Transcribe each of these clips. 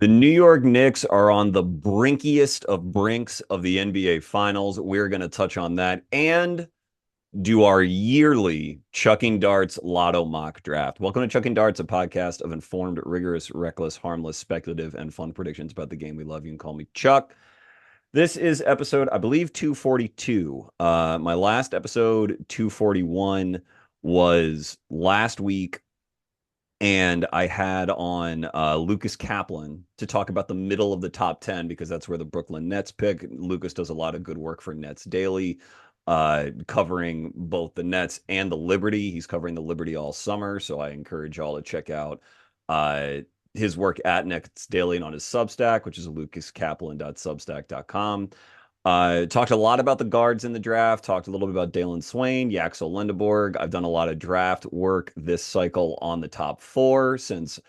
The New York Knicks are on the brinkiest of brinks of the NBA Finals. We're going to touch on that and do our yearly Chucking Darts Lotto mock draft. Welcome to Chucking Darts, a podcast of informed, rigorous, reckless, harmless, speculative, and fun predictions about the game we love. You can call me Chuck. This is episode, I believe, 242. My last episode, 241, was last week, and I had on Lucas Kaplan to talk about the middle of the top 10 because that's where the Brooklyn Nets pick. Lucas does a lot of good work for Nets Daily, covering both the Nets and the Liberty. He's covering the Liberty all summer, so I encourage y'all to check out uh, his work at Nets Daily and on his Substack, which is lucaskaplan.substack.com. Talked a lot about the guards in the draft, talked a little bit about Dailyn Swain, Yaxel Lendeborg. I've done a lot of draft work this cycle on the top four since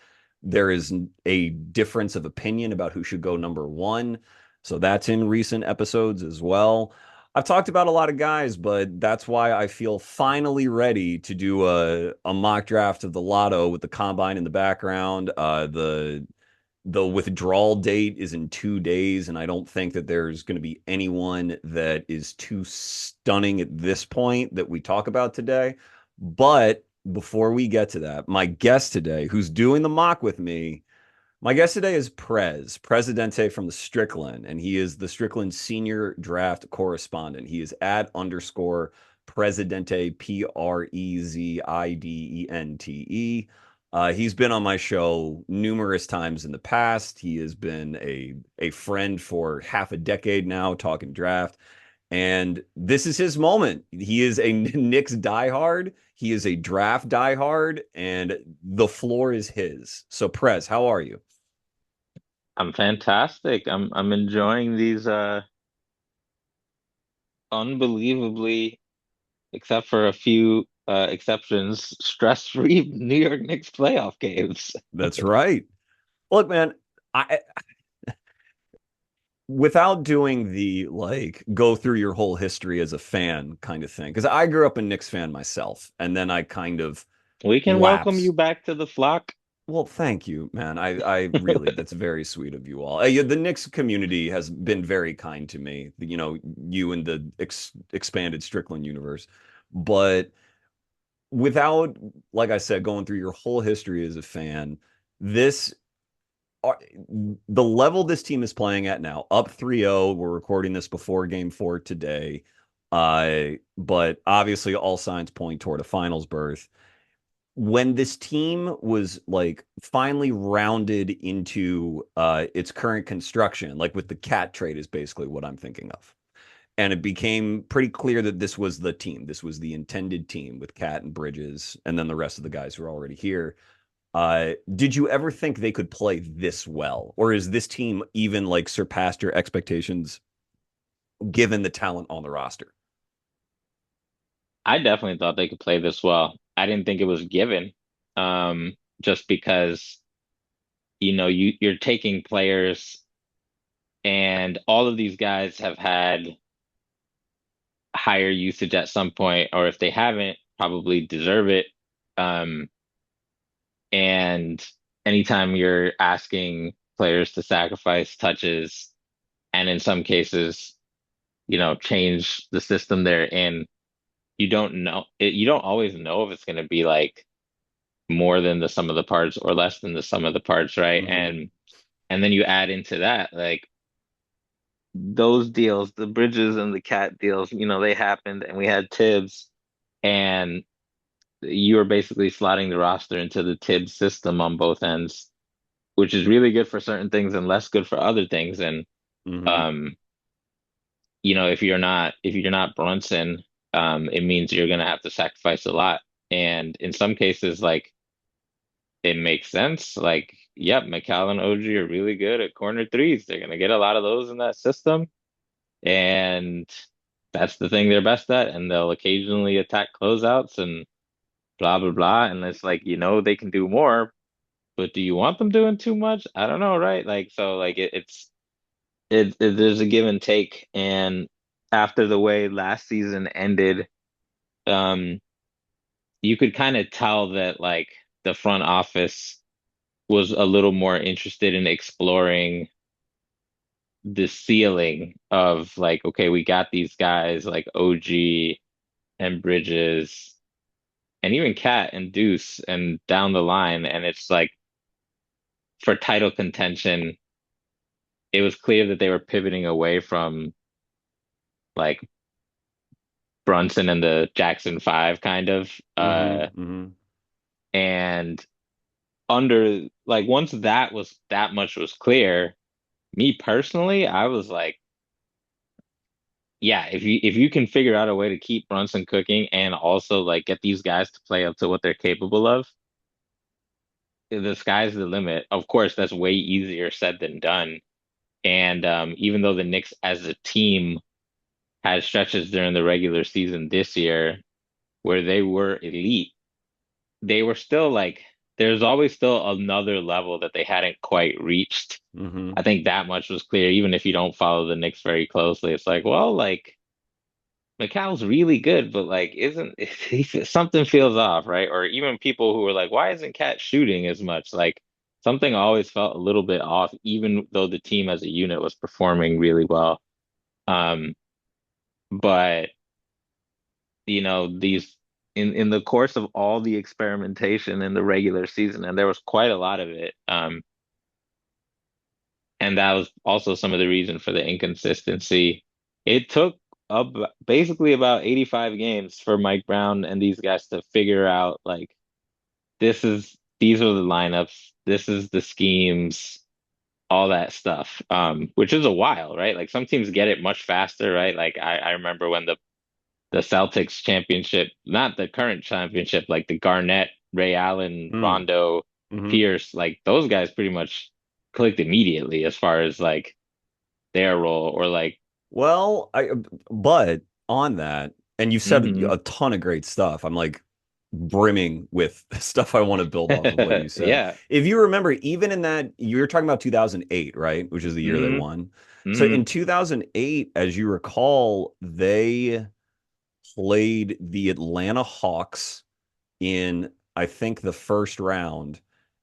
there is a difference of opinion about who should go number one. So that's in recent episodes as well. I've talked about a lot of guys, but that's why I feel finally ready to do a mock draft of the lotto with the combine in the background. The withdrawal date is in 2 days, and I don't think that there's going to be anyone that is too stunning at this point that we talk about today. But before we get to that, my guest today, who's doing the mock with me, my guest today is Prez, Presidente from the Strickland, and he is the Strickland senior draft correspondent. He is at underscore Presidente, Prezidente. He's been on my show numerous times in the past. He has been a friend for half a decade now, talking draft. And this is his moment. He is a Knicks diehard. He is a draft diehard, and the floor is his. So, Prez, how are you? I'm fantastic. I'm enjoying these unbelievably, except for a few exceptions, stress-free New York Knicks playoff games. That's right. Look, man, I without doing the like go through your whole history as a fan kind of thing, because I grew up a Knicks fan myself, and then I kind of We can welcome you lapsed. back to the flock. Well, thank you, man. I really, that's very sweet of you all. The Knicks community has been very kind to me, you and the expanded Strickland universe. But without, like I said, going through your whole history as a fan, this are- the level this team is playing at now, up 3-0. We're recording this before game four today. But obviously all signs point toward a finals berth. When this team was like finally rounded into its current construction, like with the cat trade is basically what I'm thinking of. And it became pretty clear that this was the team. This was the intended team with Cat and Bridges, and then the rest of the guys who are already here. Did you ever think they could play this well, or is this team even like surpassed your expectations given the talent on the roster? I definitely thought they could play this well. I didn't think it was given, just because you're taking players, and all of these guys have had higher usage at some point, or if they haven't, probably deserve it. Um, And anytime you're asking players to sacrifice touches and in some cases, change the system they're in, you don't always know if it's going to be like more than the sum of the parts or less than the sum of the parts, right? Mm-hmm. And then you add into that like those deals, the Bridges and the Cat deals, they happened and we had Tibbs, and you were basically slotting the roster into the Tibbs system on both ends, which is really good for certain things and less good for other things. And Mm-hmm. um, if you're not Brunson, it means you're gonna have to sacrifice a lot. And in some cases, like it makes sense. Like, yep, Mikel and OG are really good at corner threes. They're gonna get a lot of those in that system, and that's the thing they're best at. And they'll occasionally attack closeouts and blah blah blah. And it's like, they can do more, but do you want them doing too much? I don't know, right? Like, so like there's a give and take, and after the way last season ended, um, you could kind of tell that like the front office was a little more interested in exploring the ceiling of like, okay, we got these guys like OG and Bridges and even Cat and Deuce and down the line. And it's like for title contention, it was clear that they were pivoting away from like Brunson and the Jackson Five kind of. Mm-hmm. Mm-hmm. And under like once that much was clear, me personally, I was like, yeah, if you can figure out a way to keep Brunson cooking and also like get these guys to play up to what they're capable of, the sky's the limit. Of course, that's way easier said than done. And even though the Knicks as a team had stretches during the regular season this year where they were elite, they were still like there's always still another level that they hadn't quite reached. Mm-hmm. I think that much was clear, even if you don't follow the Knicks very closely. It's like, well, like Mikel's really good, but like, isn't something feels off, right? Or even people who are like, why isn't Cat shooting as much? Like, something always felt a little bit off, even though the team as a unit was performing really well. Um, but these in the course of all the experimentation in the regular season, and there was quite a lot of it. And that was also some of the reason for the inconsistency. It took up basically about 85 games for Mike Brown and these guys to figure out like these are the lineups, this is the schemes, all that stuff. Which is a while, right? Like some teams get it much faster, right? Like I remember when the Celtics championship, not the current championship, like the Garnett, Ray Allen, Rondo, Mm-hmm. Pierce, like those guys pretty much clicked immediately as far as like their role or like Well, but on that, and you said hmm a ton of great stuff. I'm like brimming with stuff I want to build off of what you said. yeah. If you remember, even in that, you're talking about 2008, right? Which is the year they hmm won. So hmm in 2008, as you recall, they played the Atlanta Hawks in, I think, the first round,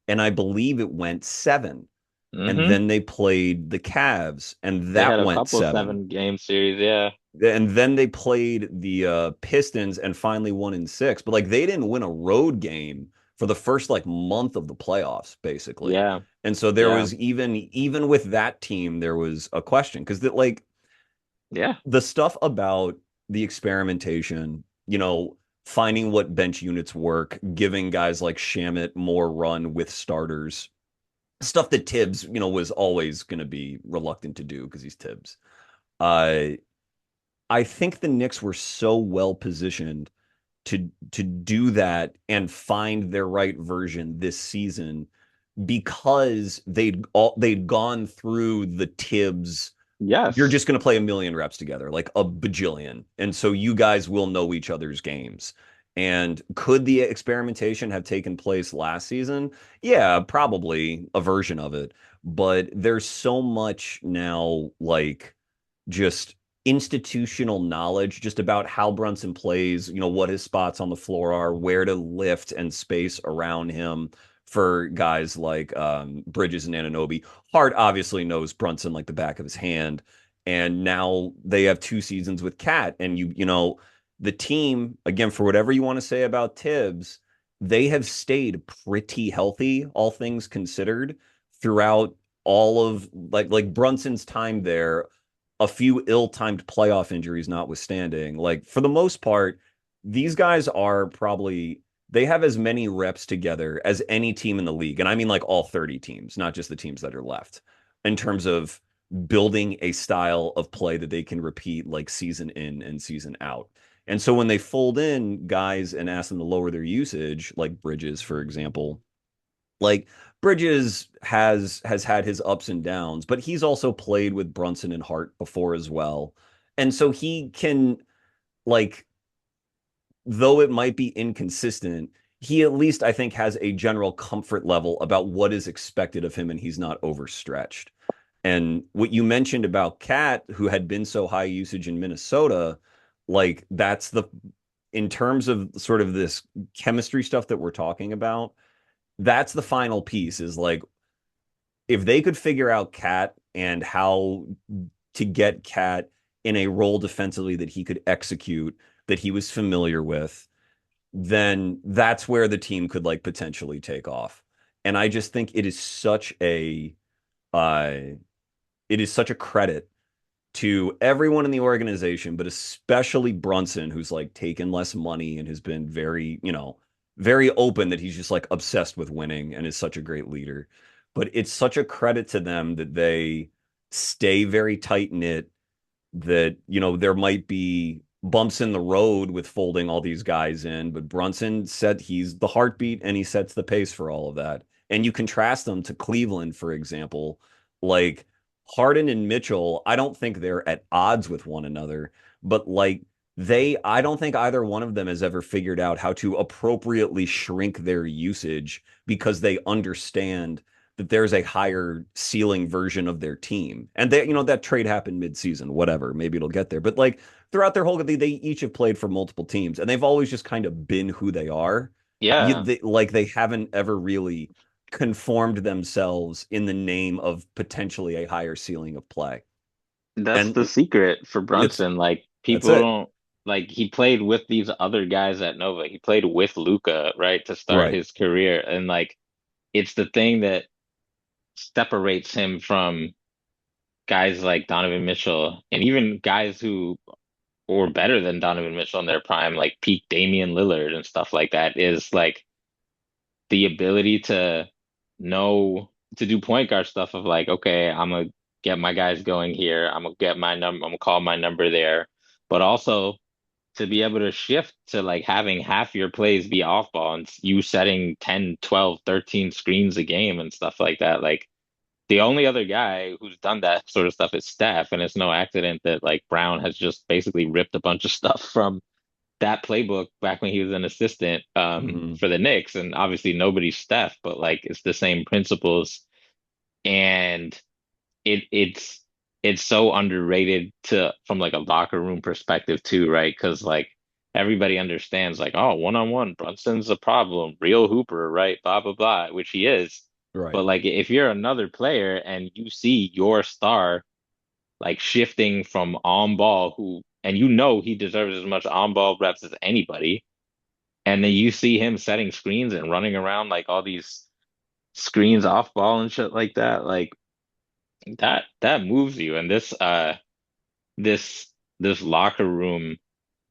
and I believe it went seven. And hmm then they played the Cavs, and They that had a went couple seven. 7 game series, yeah. And then they played the Pistons and finally won in six. But like they didn't win a road game for the first like month of the playoffs, basically. Yeah. And so there Yeah. was even with that team, there was a question because like Yeah. the stuff about the experimentation, finding what bench units work, giving guys like Shamit more run with starters, stuff that Tibbs, was always going to be reluctant to do because he's Tibbs. Uh, I think the Knicks were so well positioned to do that and find their right version this season because they'd gone through the Tibbs. You're Yes. just going to play a million reps together, like a bajillion, and so you guys will know each other's games. And could the experimentation have taken place last season? Yeah, probably a version of it. But there's so much now, like just institutional knowledge just about how Brunson plays, what his spots on the floor are, where to lift and space around him for guys like Bridges and Anunoby. Hart obviously knows Brunson like the back of his hand. And now they have 2 seasons with Cat. And the team, again, for whatever you want to say about Tibbs, they have stayed pretty healthy, all things considered, throughout all of like Brunson's time there, a few ill-timed playoff injuries notwithstanding. Like for the most part, these guys are probably they have as many reps together as any team in the league. And I mean like all 30 teams, not just the teams that are left, in terms of building a style of play that they can repeat like season in and season out. And so when they fold in guys and ask them to lower their usage, like Bridges, for example, like Bridges has had his ups and downs, but he's also played with Brunson and Hart before as well. And so he can like though it might be inconsistent, he at least I think has a general comfort level about what is expected of him and he's not overstretched. And what you mentioned about Cat, who had been so high usage in Minnesota, like that's the in terms of sort of this chemistry stuff that we're talking about, that's the final piece is like if they could figure out Cat and how to get Cat in a role defensively that he could execute, that he was familiar with, then that's where the team could like potentially take off. And I just think uh it is such a credit to everyone in the organization, but especially Brunson, who's like taken less money and has been very, very open that he's just like obsessed with winning and is such a great leader. But it's such a credit to them that they stay very tight knit, that, there might be bumps in the road with folding all these guys in, but Brunson said he's the heartbeat and he sets the pace for all of that. And you contrast them to Cleveland, for example, like Harden and Mitchell, I don't think they're at odds with one another, but like I don't think either one of them has ever figured out how to appropriately shrink their usage because they understand that there's a higher ceiling version of their team. And that trade happened mid-season, whatever, maybe it'll get there. But like throughout their whole, they each have played for multiple teams and they've always just kind of been who they are. Yeah, They haven't ever really conformed themselves in the name of potentially a higher ceiling of play. that's the And secret for it's Brunson. Like that's people it. don't like he played with these other guys at Nova. He played with Luca, right, to start Right. his career. And like it's the thing that separates him from guys like Donovan Mitchell and even guys who were better than Donovan Mitchell in their prime, like peak Damian Lillard and stuff like that, is like the ability to know to do point guard stuff of like, okay, I'm gonna get my guys going here. I'm gonna get my number, I'm gonna call my number there, but also to be able to shift to like having half your plays be off ball and you setting 10, 12, 13 screens a game and stuff like that. Like the only other guy who's done that sort of stuff is Steph, and it's no accident that like Brown has just basically ripped a bunch of stuff from that playbook back when he was an assistant Hmm. for the Knicks. And obviously nobody's Steph, but like it's the same principles. And it's so underrated to from like a locker room perspective too, right? Because like everybody understands like, oh, one-on-one, Brunson's a problem, real hooper, right? Blah blah blah, which he is. Right. But like if you're another player and you see your star like shifting from on ball who and you know he deserves as much on ball reps as anybody, and then you see him setting screens and running around like all these screens off ball and shit like that, like that moves you. And this this locker room,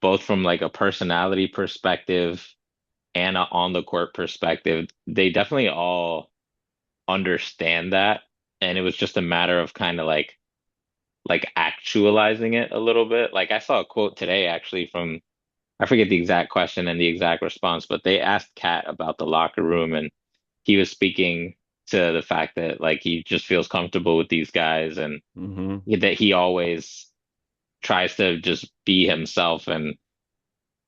both from like a personality perspective and a on the court perspective, they definitely all understand that. And it was just a matter of kind of like actualizing it a little bit. Like I saw a quote today actually from I forget the exact question and the exact response, but they asked Kat about the locker room and he was speaking to the fact that like he just feels comfortable with these guys and Hmm. that he always tries to just be himself and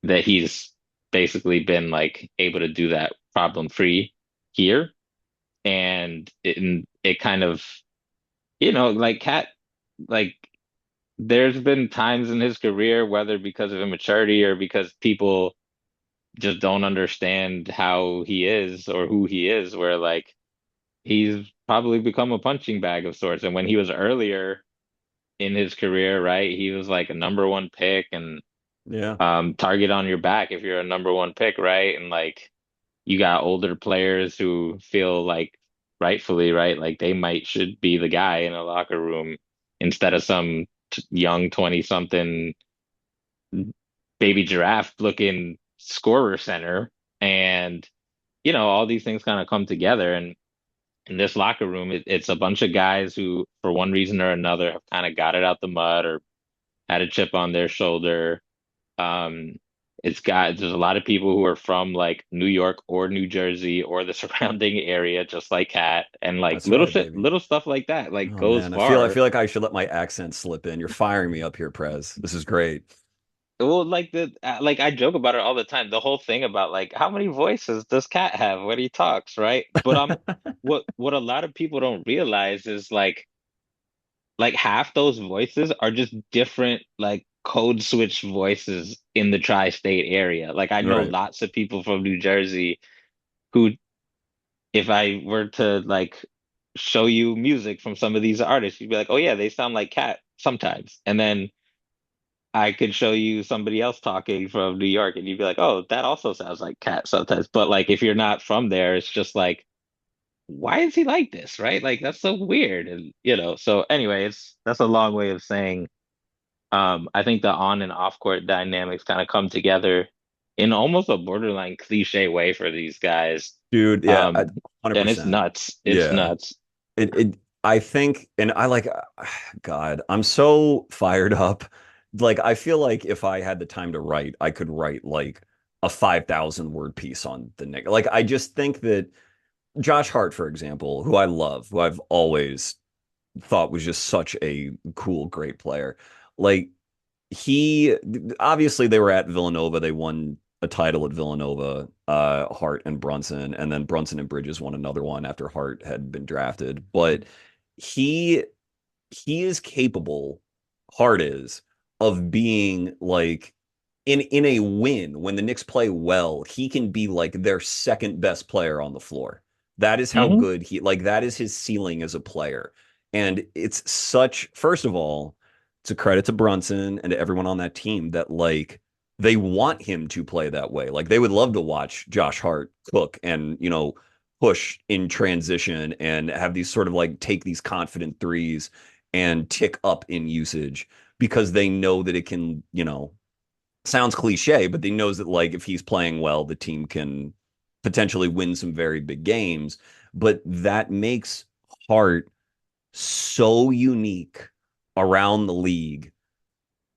that he's basically been like able to do that problem free here. And it kind of, like Kat, like there's been times in his career, whether because of immaturity or because people just don't understand how he is or who he is, where like he's probably become a punching bag of sorts. And when he was earlier in his career, right, he was like a number one pick and Yeah. target on your back if you're a number one pick, right? And like you got older players who feel like rightfully, right, like they might should be the guy in a locker room instead of some young 20 something baby giraffe looking scorer center. And all these things kind of come together. And in this locker room, it's a bunch of guys who, for one reason or another, have kind of got it out the mud or had a chip on their shoulder. Um, there's a lot of people who are from like New York or New Jersey or the surrounding area, just like Cat, and like That's right, baby. little stuff like that, like Oh goes man, I far. feel like I should let my accent slip in. You're firing me up here, Prez. This is great. Well, like I joke about it all the time. The whole thing about like how many voices does Cat have when he talks, right? But what a lot of people don't realize is like half those voices are just different like code switch voices in the tri-state area. Like I know Right. lots of people from New Jersey who if I were to like show you music from some of these artists, you'd be like, oh yeah, they sound like Cat sometimes. And then I could show you somebody else talking from New York and you'd be like, oh, that also sounds like Cat sometimes. But like if you're not from there, it's just like, why is he like this? Right? Like that's so weird. And so anyway, that's a long way of saying I think the on and off court dynamics kind of come together in almost a borderline cliche way for these guys. Dude, yeah, Um, and it's 100%. nuts. It's Yeah. nuts. I think, and I like, God, I'm so fired up. Like, I feel like if I had the time to write, I could write like a 5,000 word piece on the Knicks. Like, I just think that Josh Hart, for example, who I love, who I've always thought was just such a cool, great player. Like, he obviously they were at Villanova. They won a title at Villanova, Hart and Brunson, and then Brunson and Bridges won another one after Hart had been drafted. But he he is capable, Hart is, of being like in a win when the Knicks play well, he can be like their second best player on the floor. That is how Hmm. good he like that is his ceiling as a player. And it's such, first of all, it's a credit to Brunson and to everyone on that team that like they want him to play that way. Like they would love to watch Josh Hart cook and, push in transition and have these sort of like take these confident threes and tick up in usage because they know that it can, sounds cliche, but he knows that like if he's playing well, the team can potentially win some very big games. But that makes Hart so unique around the league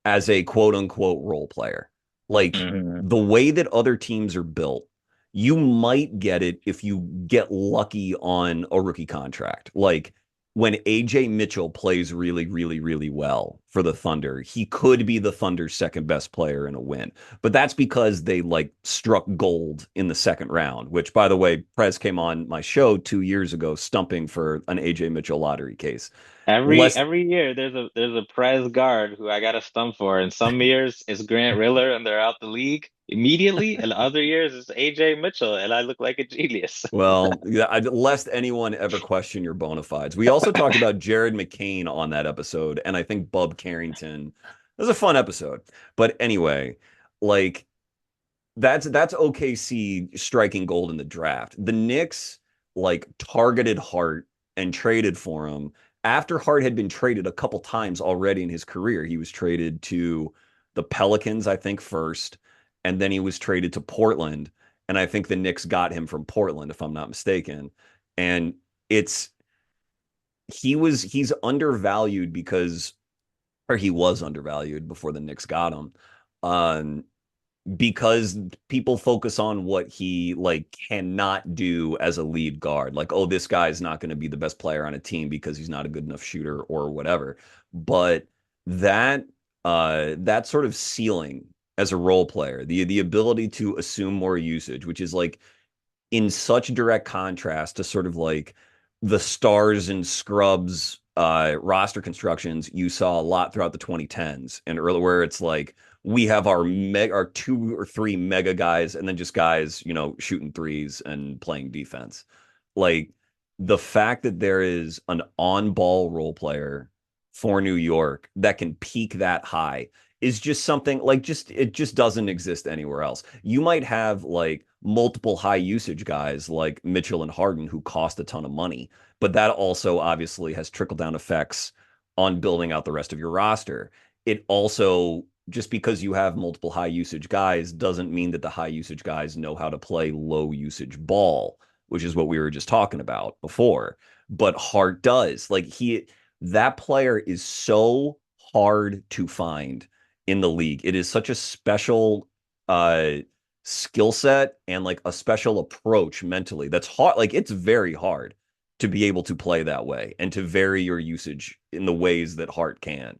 as a quote unquote role player. Like Hmm. the way that other teams are built, you might get it if you get lucky on a rookie contract. Like when AJ Mitchell plays really, really, really well for the Thunder, he could be the Thunder's second best player in a win. But that's because they like struck gold in the second round, which by the way, Prez came on my show 2 years ago, stumping for an AJ Mitchell lottery case. Every Less every year there's a Prez guard who I got a stump for, and some years it's Grant Riller and they're out the league immediately, and other years it's AJ Mitchell and I look like a genius. Well, yeah, lest anyone ever question your bona fides. We also talked about Jared McCain on that episode, and I think Bub Carrington. It was a fun episode. But anyway, like that's OKC striking gold in the draft. The Knicks like targeted Hart and traded for him after Hart had been traded a couple times already in his career. He was traded to the Pelicans, I think, first, and then he was traded to Portland. And I think the Knicks got him from Portland, if I'm not mistaken. And it's he's undervalued because or he was undervalued before the Knicks got him. Um, because people focus on what he like cannot do as a lead guard. Like, oh, this guy is not going to be the best player on a team because he's not a good enough shooter or whatever. But that that sort of ceiling as a role player, the ability to assume more usage, which is like in such direct contrast to sort of like the stars and scrubs roster constructions you saw a lot throughout the 2010s and early where it's like we have our two or three mega guys and then just guys, shooting threes and playing defense. Like the fact that there is an on-ball role player for New York that can peak that high is just something like just it just doesn't exist anywhere else. You might have like multiple high usage guys like Mitchell and Harden who cost a ton of money, but that also obviously has trickle down effects on building out the rest of your roster. It also just because you have multiple high usage guys doesn't mean that the high usage guys know how to play low usage ball, which is what we were just talking about before. But Hart does. Like that player is so hard to find in the league. It is such a special uh skill set and like a special approach mentally. That's hard. Like it's very hard to be able to play that way and to vary your usage in the ways that Hart can.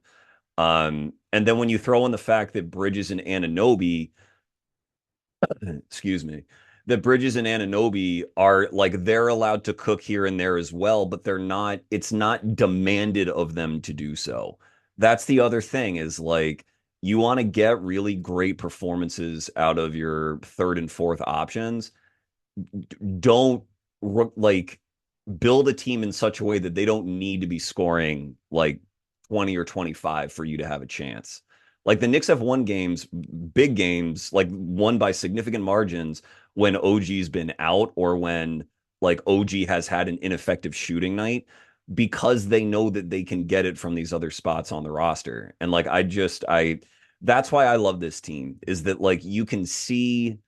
And then when you throw in the fact that Bridges and Anunoby, excuse me, that Bridges and Anunoby are like they're allowed to cook here and there as well, but it's not demanded of them to do so. That's the other thing is like you want to get really great performances out of your third and fourth options. Don't like build a team in such a way that they don't need to be scoring like 20 or 25 for you to have a chance. Like the Knicks have won games, big games, like won by significant margins when OG's been out or when like OG has had an ineffective shooting night because they know that they can get it from these other spots on the roster. And like I that's why I love this team is that like you can see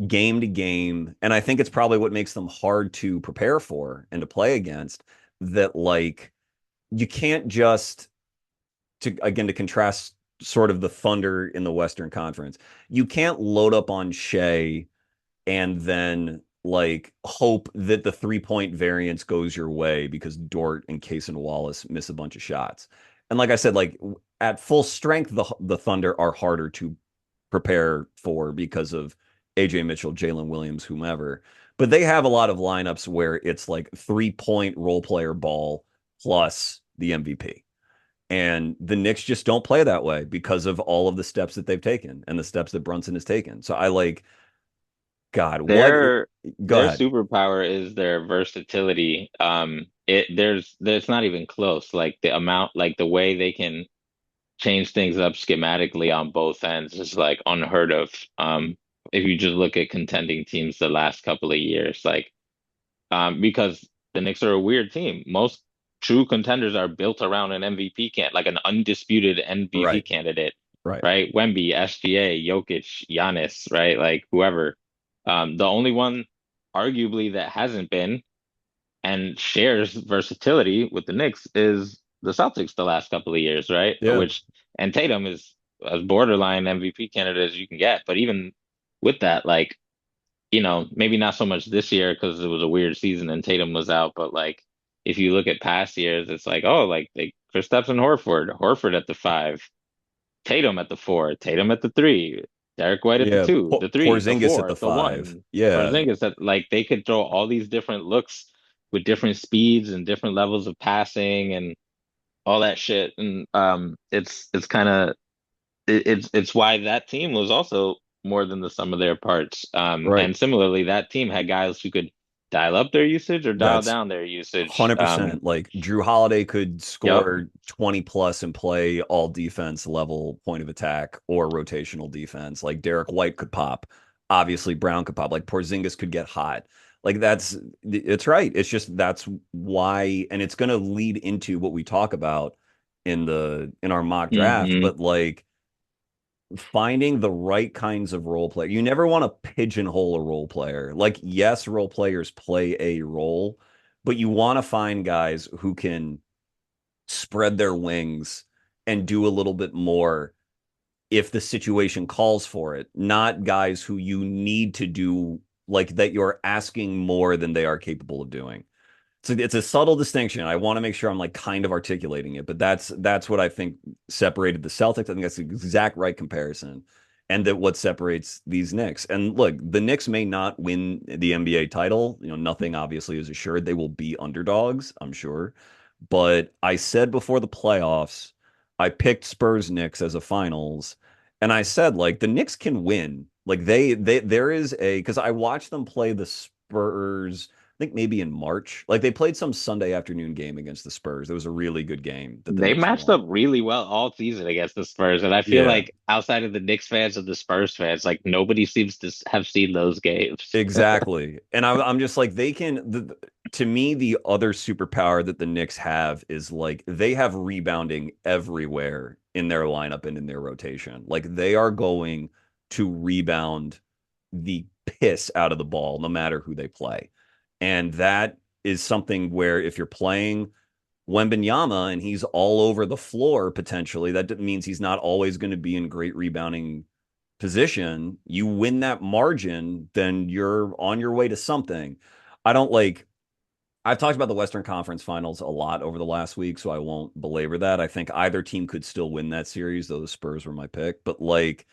game to game. And I think it's probably what makes them hard to prepare for and to play against. That like you can't just to again to contrast sort of the Thunder in the Western Conference. You can't load up on Shea and then like hope that the 3 point variance goes your way because Dort and Case and Wallace miss a bunch of shots. And like I said, like at full strength, the Thunder are harder to prepare for because of AJ Mitchell, Jalen Williams, whomever. But they have a lot of lineups where it's like 3 point role player ball plus the MVP. And the Knicks just don't play that way because of all of the steps that they've taken and the steps that Brunson has taken. So I like, God, what? Their Go their ahead. superpower is their versatility. There's not even close. Like the amount, like the way they can change things up schematically on both ends is like unheard of. If you just look at contending teams the last couple of years, like because the Knicks are a weird team. Most true contenders are built around an MVP can like an undisputed MVP Right, candidate, right. right? Wemby, SGA, Jokic, Giannis, right? Like whoever. The only one arguably that hasn't been and shares versatility with the Knicks is the Celtics the last couple of years, right? Yeah. Which and Tatum is as borderline MVP candidate as you can get. But even with that, like, maybe not so much this year because it was a weird season and Tatum was out, but like if you look at past years, it's like, oh, like they Kristaps and Horford at the five, Tatum at the four, Tatum at the three, Derek White at the Yeah. two, the three, the Porzingis at four, the the five. one, Yeah. Porzingis that like they could throw all these different looks with different speeds and different levels of passing and all that shit. And it's kind of it's why that team was also more than the sum of their parts. Right. And similarly, that team had guys who could dial up their usage or dial That's down their usage. 100%. Like Drew Holiday could Yep. score 20 plus and play all defense level point of attack or rotational defense. Like Derek White could pop. Obviously, Brown could pop. Like Porzingis could get hot. Like it's right. It's just that's why, and it's going to lead into what we talk about in our mock draft. Hmm. But like finding the right kinds of role player. You never want to pigeonhole a role player. Like, yes, role players play a role, but you want to find guys who can spread their wings and do a little bit more if the situation calls for it, not guys who you need to do like that you're asking more than they are capable of doing. So it's a subtle distinction. I want to make sure I'm like kind of articulating it, but that's what I think separated the Celtics. I think that's the exact right comparison, and that what separates these Knicks. And look, the Knicks may not win the NBA title. You know, nothing obviously is assured. They will be underdogs, I'm sure. But I said before the playoffs, I picked Spurs Knicks as a finals, and I said like the Knicks can win. Like they there is a because I watched them play the Spurs think maybe in March. Like they played some Sunday afternoon game against the Spurs. It was a really good game that the They Knicks matched won. up really well all season against the Spurs, and I feel Yeah, like outside of the Knicks fans and the Spurs fans, like nobody seems to have seen those games. exactly. And I'm just like they can. To me, the other superpower that the Knicks have is like they have rebounding everywhere in their lineup and in their rotation. Like they are going to rebound the piss out of the ball no matter who they play. And that is something where if you're playing Wembanyama and he's all over the floor potentially, that means he's not always going to be in great rebounding position. You win that margin, then you're on your way to something. I don't like I've talked about the Western Conference Finals a lot over the last week, so I won't belabor that. I think either team could still win that series, though the Spurs were my pick. But like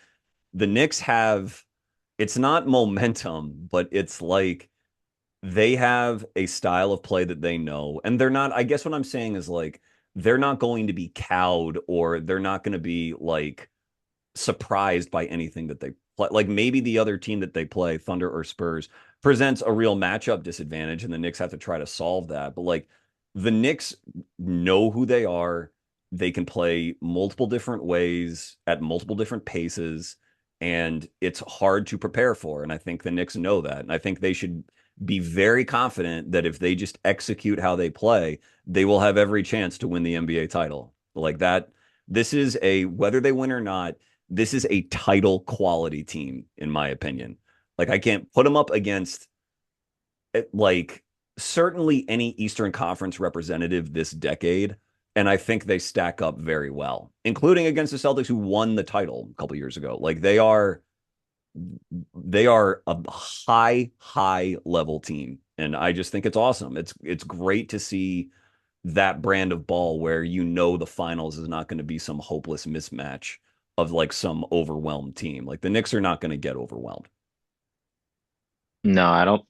the Knicks have, it's not momentum, but it's like they have a style of play that they know. And they're not, I guess what I'm saying is like, they're not going to be cowed or they're not going to be like surprised by anything that they like maybe the other team that they play, Thunder or Spurs, presents a real matchup disadvantage, and the Knicks have to try to solve that. But like the Knicks know who they are. They can play multiple different ways at multiple different paces, and it's hard to prepare for. And I think the Knicks know that. And I think they should be very confident that if they just execute how they play, they will have every chance to win the NBA title. Like that, this is whether they win or not, this is a title quality team, in my opinion. Like I can't put them up against like certainly any Eastern Conference representative this decade. And I think they stack up very well, including against the Celtics who won the title a couple years ago. Like they are a high level team. And I just think it's awesome. It's great to see that brand of ball where the finals is not going to be some hopeless mismatch of like some overwhelmed team. Like the Knicks are not going to get overwhelmed. No, I don't.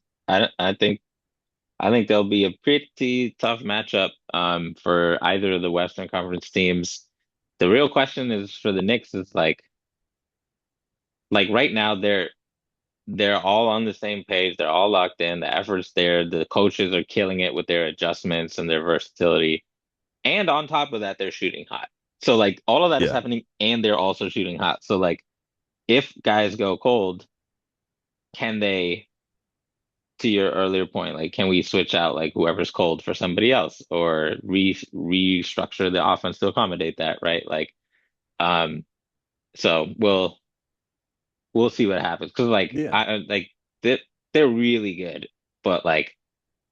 I think they'll be a pretty tough matchup for either of the Western Conference teams. The real question is for the Knicks is like right now they're all on the same page. They're all locked in. The effort's there. The coaches are killing it with their adjustments and their versatility. And on top of that, they're shooting hot. So like all of that is Yeah. happening and they're also shooting hot. So like if guys go cold, can they, to your earlier point, like can we switch out like whoever's cold for somebody else or restructure the offense to accommodate that, right? Like um so we'll see what happens because like Yeah. like they're really good, but like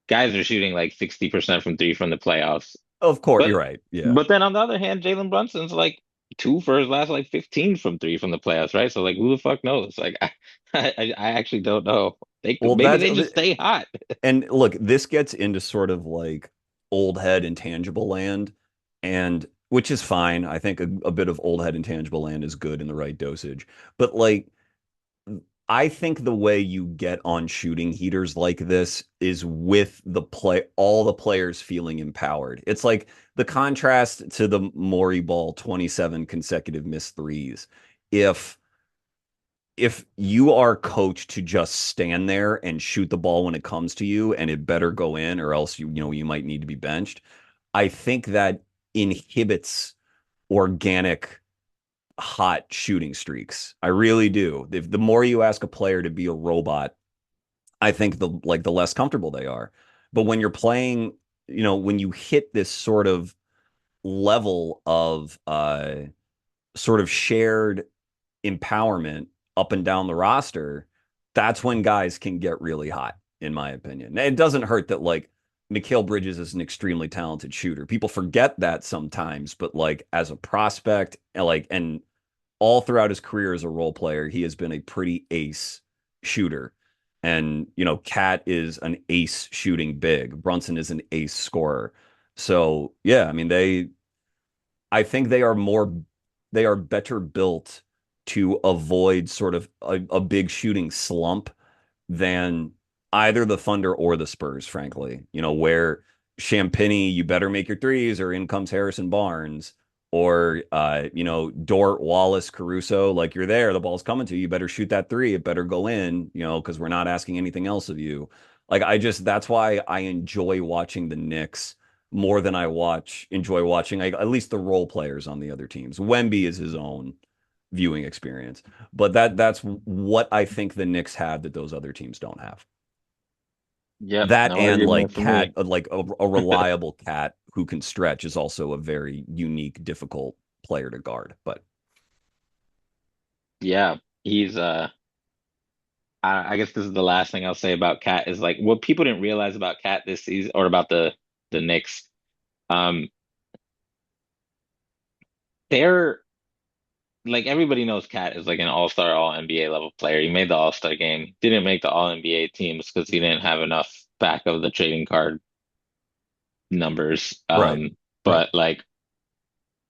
guys are shooting like 60% from three from the playoffs. Of course, But you're right. Yeah. but then on the other hand, Jalen Brunson's like two for his last like 15 from three from the playoffs, right? So like who the fuck knows? Like I actually don't know. They could Well, maybe that's they just stay hot. and look, this gets into sort of like old head intangible land, and which is fine. I think a bit of old head intangible land is good in the right dosage. But like I think the way you get on shooting heaters like this is with all the players feeling empowered. It's like the contrast to the Morey ball 27 consecutive missed threes. If if you are coached to just stand there and shoot the ball when it comes to you and it better go in or else you might need to be benched, I think that inhibits organic hot shooting streaks. I really do. If the more you ask a player to be a robot, I think the less comfortable they are. But when you're playing, when you hit this sort of level of sort of shared empowerment up and down the roster, that's when guys can get really hot, in my opinion. It doesn't hurt that like Mikel Bridges is an extremely talented shooter. People forget that sometimes, but like as a prospect, and all throughout his career as a role player, he has been a pretty ace shooter. And, Cat is an ace shooting big. Brunson is an ace scorer. So, yeah, I mean, I think they are better built to avoid sort of a big shooting slump than either the Thunder or the Spurs, frankly. Where Champagny, you better make your threes, or in comes Harrison Barnes, or Dort, Wallace, Caruso, like you're there, the ball's coming to you, you better shoot that three, it better go in, because we're not asking anything else of you. Like that's why I enjoy watching the Knicks more than enjoy watching like, at least the role players on the other teams. Wemby is his own viewing experience. But that's what I think the Knicks have that those other teams don't have. Yep, That no and argument like for me. like a reliable cat who can stretch is also a very unique, difficult player to guard. But Yeah, he's I guess this is the last thing I'll say about Cat is like what people didn't realize about Cat this season or about the Knicks. Um, they're like everybody knows Cat is like an all-star, all NBA level player. He made the All-Star game, didn't make the All NBA teams because he didn't have enough back of the trading card numbers. right, right. But like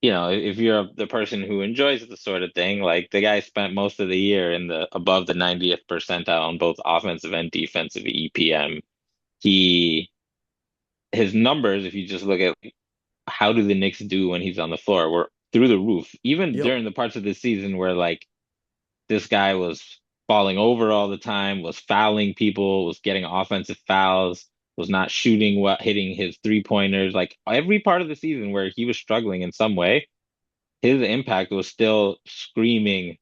if you're the person who enjoys the sort of thing, like the guy spent most of the year in the above the 90th percentile on both offensive and defensive EPM. He his numbers, if you just look at how do the Knicks do when he's on the floor, were through the roof. Even Yep. during the parts of the season where like this guy was falling over all the time, was fouling people, was getting offensive fouls, was not shooting what hitting his three pointers. Like every part of the season where he was struggling in some way, his impact was still screaming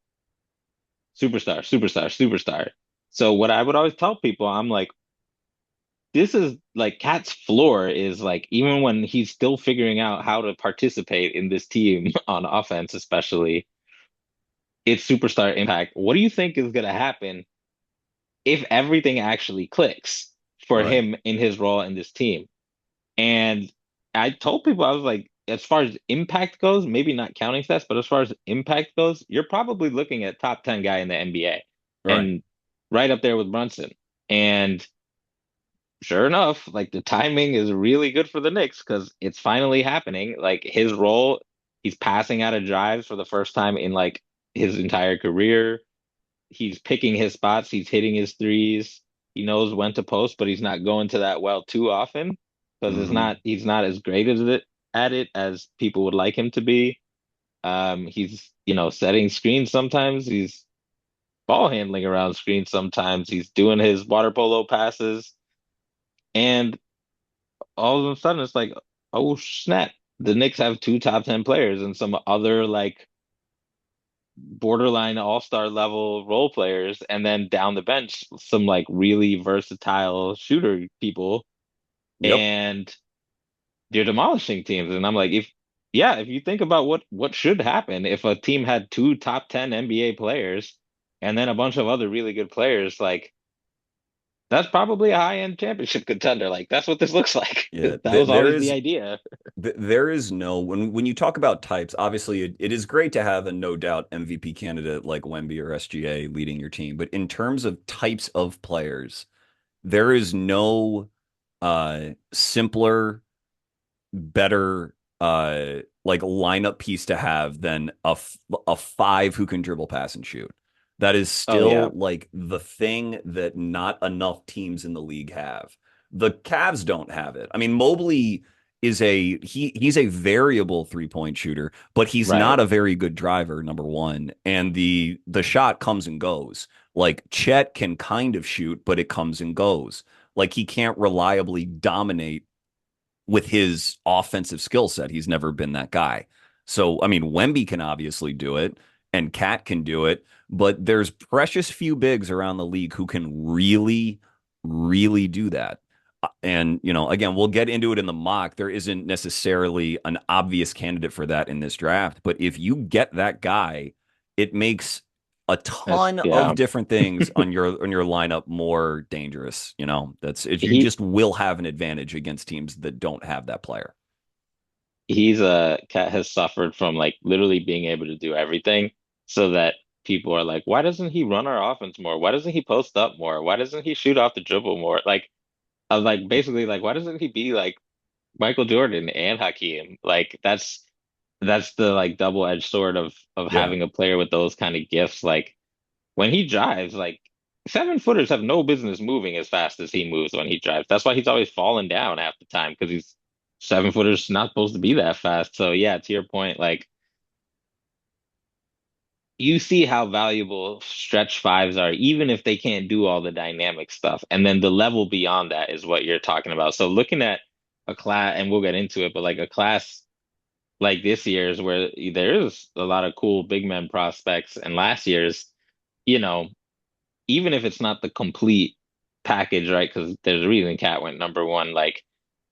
superstar, superstar, superstar. So what I would always tell people, I'm like, this is like Cat's floor is like even when he's still figuring out how to participate in this team on offense, especially, it's superstar impact. What do you think is going to happen if everything actually clicks for Right. him in his role in this team? And I told people, I was like, as far as impact goes, maybe not counting stats, but as far as impact goes, you're probably looking at top 10 guy in the NBA Right. and right up there with Brunson. And sure enough, like the timing is really good for the Knicks because it's finally happening. Like his role, he's passing out of drives for the first time in like his entire career. He's picking his spots, he's hitting his threes. He knows when to post, but he's not going to that well too often because Hmm. he's not as great as it at it as people would like him to be. He's, setting screens sometimes. He's ball handling around screens sometimes. He's doing his water polo passes. And all of a sudden it's like, oh snap. The Knicks have two top 10 players and some other like borderline all-star level role players, and then down the bench, some like really versatile shooter people, Yep. and they're demolishing teams. And I'm like, if you think about what should happen if a team had two top 10 NBA players and then a bunch of other really good players, like that's probably a high-end championship contender. Like that's what this looks like. Yeah. That was always the idea. There is no when you talk about types, obviously it is great to have a no doubt MVP candidate like Wemby or SGA leading your team, but in terms of types of players, there is no simpler, better like lineup piece to have than a five who can dribble, pass, and shoot. That is Oh yeah, still like the thing that not enough teams in the league have. The Cavs don't have it. I mean, Mobley is he's a variable three-point shooter, but he's right. not a very good driver, number one. And the shot comes and goes. Like Chet can kind of shoot, but it comes and goes. Like he can't reliably dominate with his offensive skill set. He's never been that guy. So, I mean, Wemby can obviously do it and Cat can do it, but there's precious few bigs around the league who can really, really do that. And, again, we'll get into it in the mock. There isn't necessarily an obvious candidate for that in this draft, but if you get that guy, it makes a That's ton yeah. of different things on your lineup more dangerous. You He just will have an advantage against teams that don't have that player. he's a cat has suffered from like literally being able to do everything so that people are like, why doesn't he run our offense more? Why doesn't he post up more? Why doesn't he shoot off the dribble more? Like I was like basically like why doesn't he be like Michael Jordan and Hakeem? Like that's the like double-edged sword of Yeah, having a player with those kind of gifts. Like when he drives, like 7-footers have no business moving as fast as he moves when he drives. That's why he's always falling down half the time because he's 7-footers not supposed to be that fast. So yeah, to your point, like you see how valuable stretch fives are, even if they can't do all the dynamic stuff. And then the level beyond that is what you're talking about. So looking at a class, and we'll get into it, but like a class like this year's where there is a lot of cool big men prospects, and last year's, you know, even if it's not the complete package, right? Because there's a reason Cat went number one. Like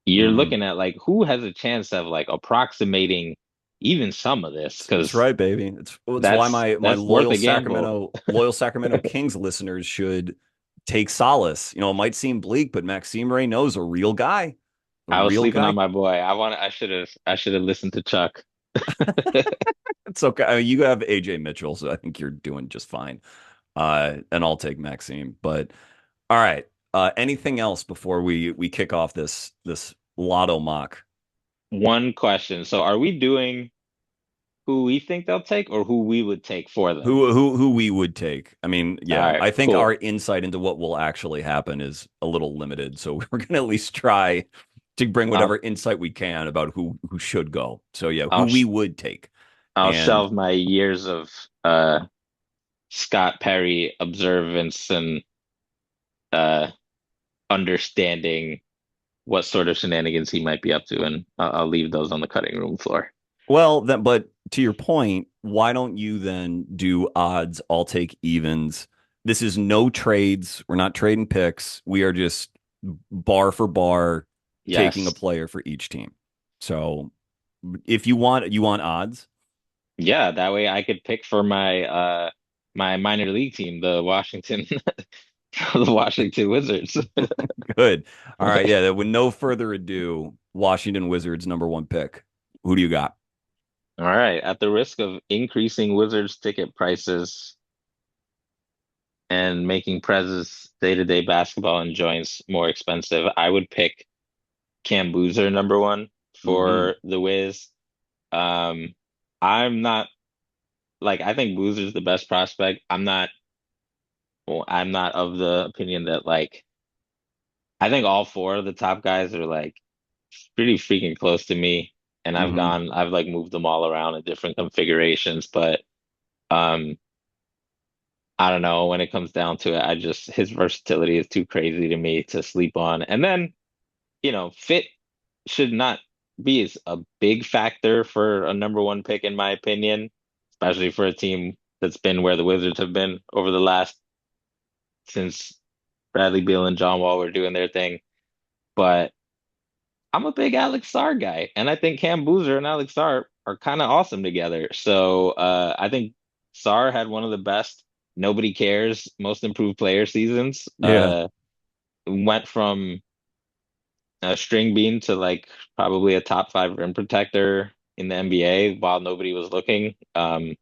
you're hmm looking at like who has a chance of like approximating even some of this, that's because right, baby. It's why my that's worth a gamble. loyal Sacramento Kings listeners should take solace. It might seem bleak, but Maxime Ray knows a I was real sleeping on guy. my boy. I should have listened to Chuck. It's okay. I mean, you have AJ Mitchell, so I think you're doing just fine. And I'll take Maxime. But all right. Anything else before we kick off this lotto mock? One question. So are we doing who we think they'll take or who we would take for them? Who we would take? I mean, All yeah, right, I think our cool. insight into what will actually happen is a little limited. So we're gonna at least try to bring I'll whatever insight we can about who should go. So yeah, who I'll we would take. I'll And shelve my years of uh Scott Perry observance and uh understanding what sort of shenanigans he might be up to, and I'll leave those on the cutting room floor. Well, then, but to your point, why don't you then do odds? I'll take evens. This is no trades. We're not trading picks. We are just bar for bar taking a Yes. player for each team. So if you want odds. Yeah, that way I could pick for my minor league team, the Washington the Washington Wizards. Good. All right. Yeah. With no further ado, Washington Wizards #1 pick. Who do you got? All right, at the risk of increasing Wizards ticket prices and making Prez's day-to-day basketball enjoyance more expensive, I would pick Cam Boozer #1 Hmm. for the Wiz. Um, I'm not like I think Boozer's the best prospect. I'm not of the opinion that like I think all four of the top guys are like pretty freaking close to me. And Hmm. I've like moved them all around in different configurations, but um I don't know. When it comes down to it, his versatility is too crazy to me to sleep on. And then, fit should not be as a big factor for a #1 pick, in my opinion, especially for a team that's been where the Wizards have been over the last since Bradley Beal and John Wall were doing their thing. But I'm a big Alex Sarr guy, and I think Cam Boozer and Alex Sarr are kind of awesome together. So I think Sarr had one of the best nobody cares most improved player seasons. Yeah. Went from a string bean to like probably a top five rim protector in the NBA while nobody was looking. But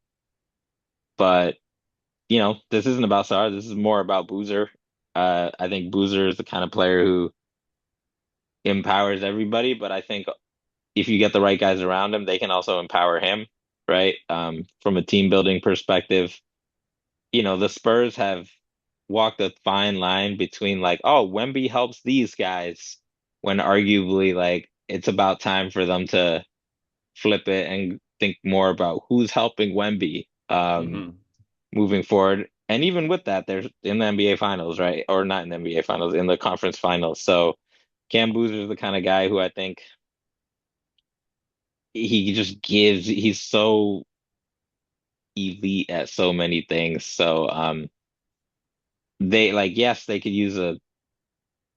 this isn't about Sarr. This is more about Boozer. I think Boozer is the kind of player who empowers everybody, but I think if you get the right guys around him, they can also empower him, right? From a team building perspective, the Spurs have walked a fine line between like, oh, Wemby helps these guys, when arguably like it's about time for them to flip it and think more about who's helping Wemby Hmm. moving forward. And even with that, they're in the NBA finals, right? Or not in the NBA finals, in the conference finals. So Cam Boozer is the kind of guy who I think he's so elite at so many things. So they like yes, they could use a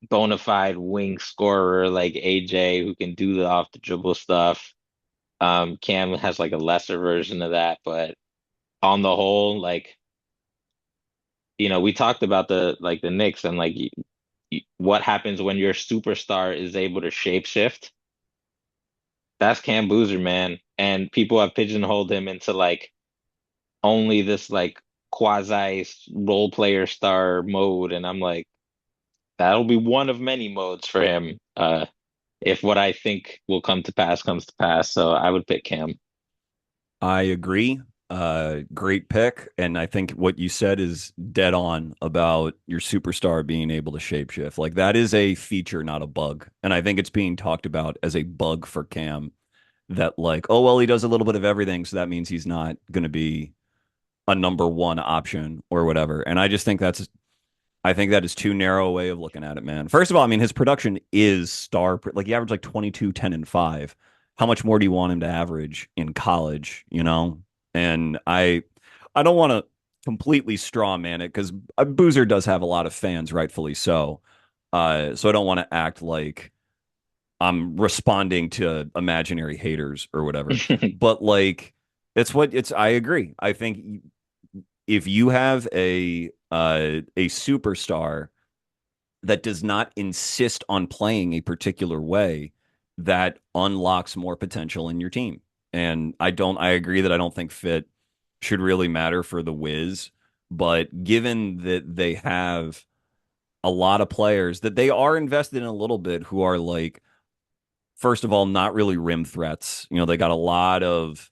bona fide wing scorer like AJ who can do the off the dribble stuff. Cam has like a lesser version of that, but on the whole, like we talked about the Knicks and like what happens when your superstar is able to shapeshift. That's Cam Boozer, man. And people have pigeonholed him into like only this like quasi role player star mode, and I'm like, that'll be one of many modes for him. If what I think will come to pass comes to pass, so I would pick Cam. I agree. Great pick. And I think what you said is dead on about your superstar being able to shapeshift. Like that is a feature, not a bug. And I think it's being talked about as a bug for Cam that like, oh, well, he does a little bit of everything. So that means he's not going to be a #1 option or whatever. And I think that is too narrow a way of looking at it, man. First of all, I mean, his production is like he averaged like 22, 10, and 5. How much more do you want him to average in college, you know? And I don't want to completely straw man it because Boozer does have a lot of fans, rightfully so. So I don't want to act like I'm responding to imaginary haters or whatever. But like I agree. I think if you have a superstar that does not insist on playing a particular way, that unlocks more potential in your team. And I agree that I don't think fit should really matter for the Wiz, but given that they have a lot of players that they are invested in a little bit who are like, first of all, not really rim threats. They got a lot of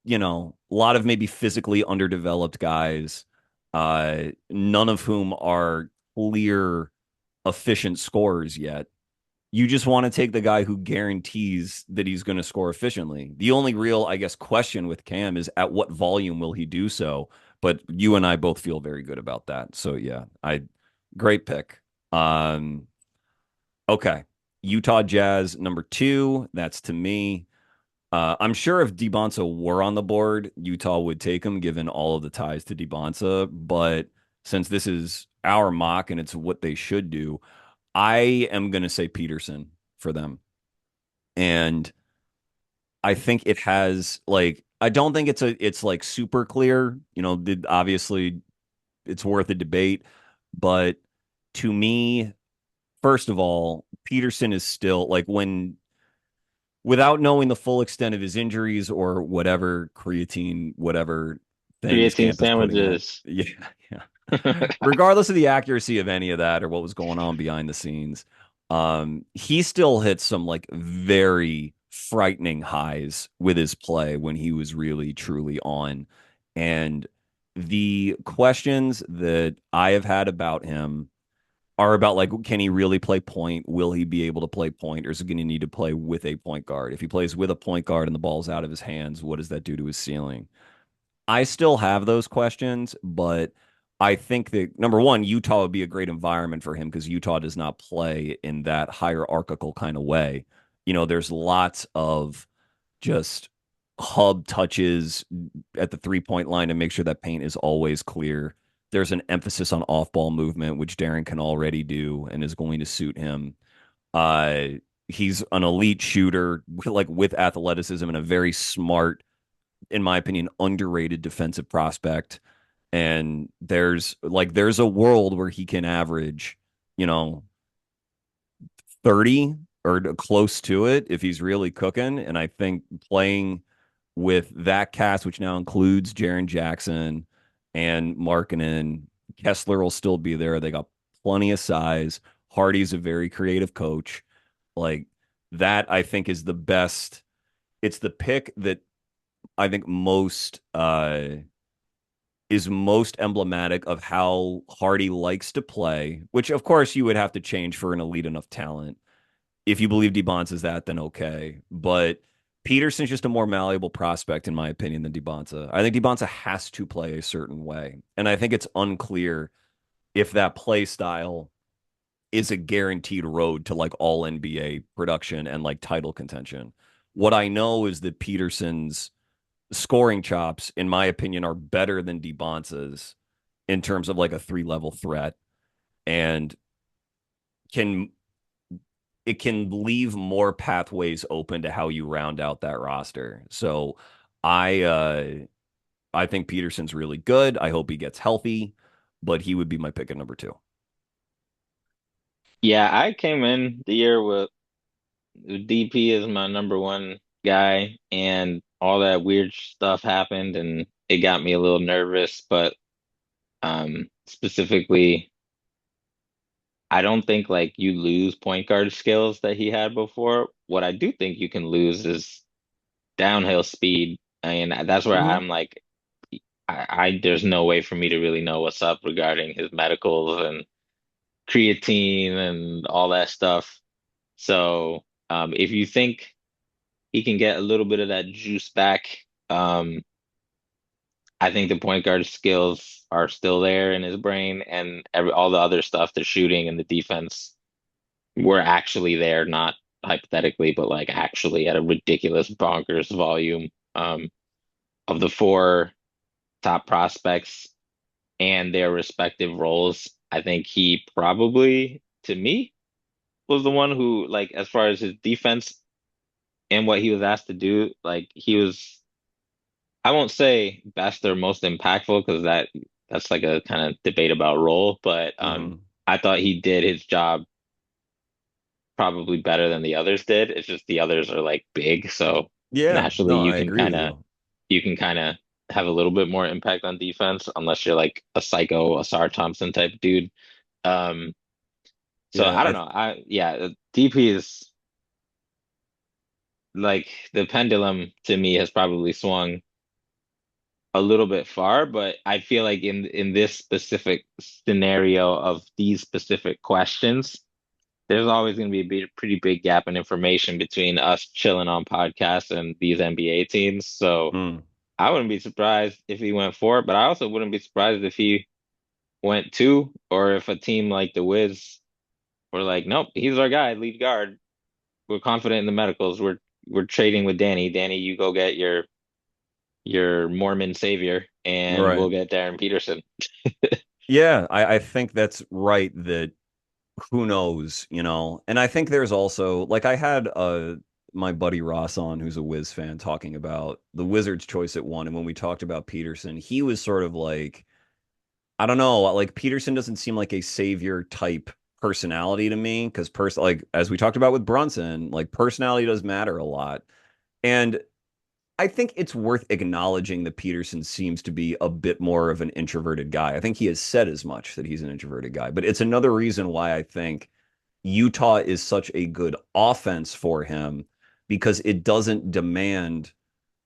maybe physically underdeveloped guys, none of whom are clear, efficient scorers yet. You just want to take the guy who guarantees that he's going to score efficiently. The only real, I guess, question with Cam is at what volume will he do so? But you and I both feel very good about that. So yeah, I great pick. Um, okay. Utah Jazz number two. That's to me. I'm sure if Dybantsa were on the board, Utah would take him, given all of the ties to Dybantsa. But since this is our mock and it's what they should do, I am going to say Peterson for them. And I think it has like I don't think it's like super clear. Obviously it's worth a debate, but to me, first of all, Peterson is still like when without knowing the full extent of his injuries or whatever creatine, whatever things Creatine Camp is putting out. sandwiches. Yeah, yeah. Regardless of the accuracy of any of that or what was going on behind the scenes, he still hit some like very frightening highs with his play when he was really truly on. And the questions that I have had about him are about like, can he really play point? Will he be able to play point, or is he going to need to play with a point guard? If he plays with a point guard and the ball's out of his hands, what does that do to his ceiling? I still have those questions, but I think that number one, Utah would be a great environment for him because Utah does not play in that hierarchical kind of way. There's lots of just hub touches at the 3 point line to make sure that paint is always clear. There's an emphasis on off ball movement, which Darryn can already do and is going to suit him. Uh, he's an elite shooter, like with athleticism and a very smart, in my opinion, underrated defensive prospect. And there's a world where he can average, you know, 30 or close to it if he's really cooking. And I think playing with that cast, which now includes Jaren Jackson and Markkanen, Kessler will still be there. They got plenty of size. Hardy's a very creative coach. Like that, I think is the best. It's the pick that I think most is most emblematic of how Hardy likes to play, which of course you would have to change for an elite enough talent. If you believe Dybantsa is that, then okay. But Peterson's just a more malleable prospect, in my opinion, than Dybantsa. I think Dybantsa has to play a certain way. And I think it's unclear if that play style is a guaranteed road to like all NBA production and like title contention. What I know is that Peterson's scoring chops, in my opinion, are better than Dybantsa's in terms of like a three-level threat, and can it can leave more pathways open to how you round out that roster. So I I think Peterson's really good. I hope he gets healthy, but he would be my pick at number two. Yeah, I came in the year with DP as my number one guy, and all that weird stuff happened, and it got me a little nervous. But specifically, I don't think like you lose point guard skills that he had before. What I do think you can lose is downhill speed. I mean, that's where Mm-hmm. I'm like, I there's no way for me to really know what's up regarding his medicals and creatine and all that stuff. So, if you think he can get a little bit of that juice back, I think the point guard skills are still there in his brain, and all the other stuff, the shooting and the defense, were actually there, not hypothetically, but like actually at a ridiculous bonkers volume. Of the four top prospects and their respective roles, I think he probably, to me, was the one who, like, as far as his defense and what he was asked to do, like, he was, I won't say best or most impactful because that's like a kind of debate about role, but Mm-hmm. I thought he did his job probably better than the others did. It's just the others are like big, so Yeah, naturally no, I agree with you. you can kind of have a little bit more impact on defense unless you're like a psycho, a Sar Thompson type dude. Um, so Yeah, I don't know. DP is like the pendulum to me has probably swung a little bit far, but I feel like in this specific scenario of these specific questions, there's always going to be a pretty big gap in information between us chilling on podcasts and these NBA teams. So mm. I wouldn't be surprised if he went 4, but I also wouldn't be surprised if he went 2, or if a team like the Wiz were like, nope, he's our guy, lead guard. We're confident in the medicals. We're trading with Danny. Danny, you go get your Mormon savior, and Right. we'll get Darryn Peterson. Yeah, I think that's right that who knows, And I think there's also like I had my buddy Ross on who's a Wiz fan talking about the Wizards choice at 1, and when we talked about Peterson, he was sort of like I don't know, like Peterson doesn't seem like a savior type personality to me because like as we talked about with Brunson, like personality does matter a lot. And I think it's worth acknowledging that Peterson seems to be a bit more of an introverted guy. I think he has said as much that he's an introverted guy, but it's another reason why I think Utah is such a good offense for him because it doesn't demand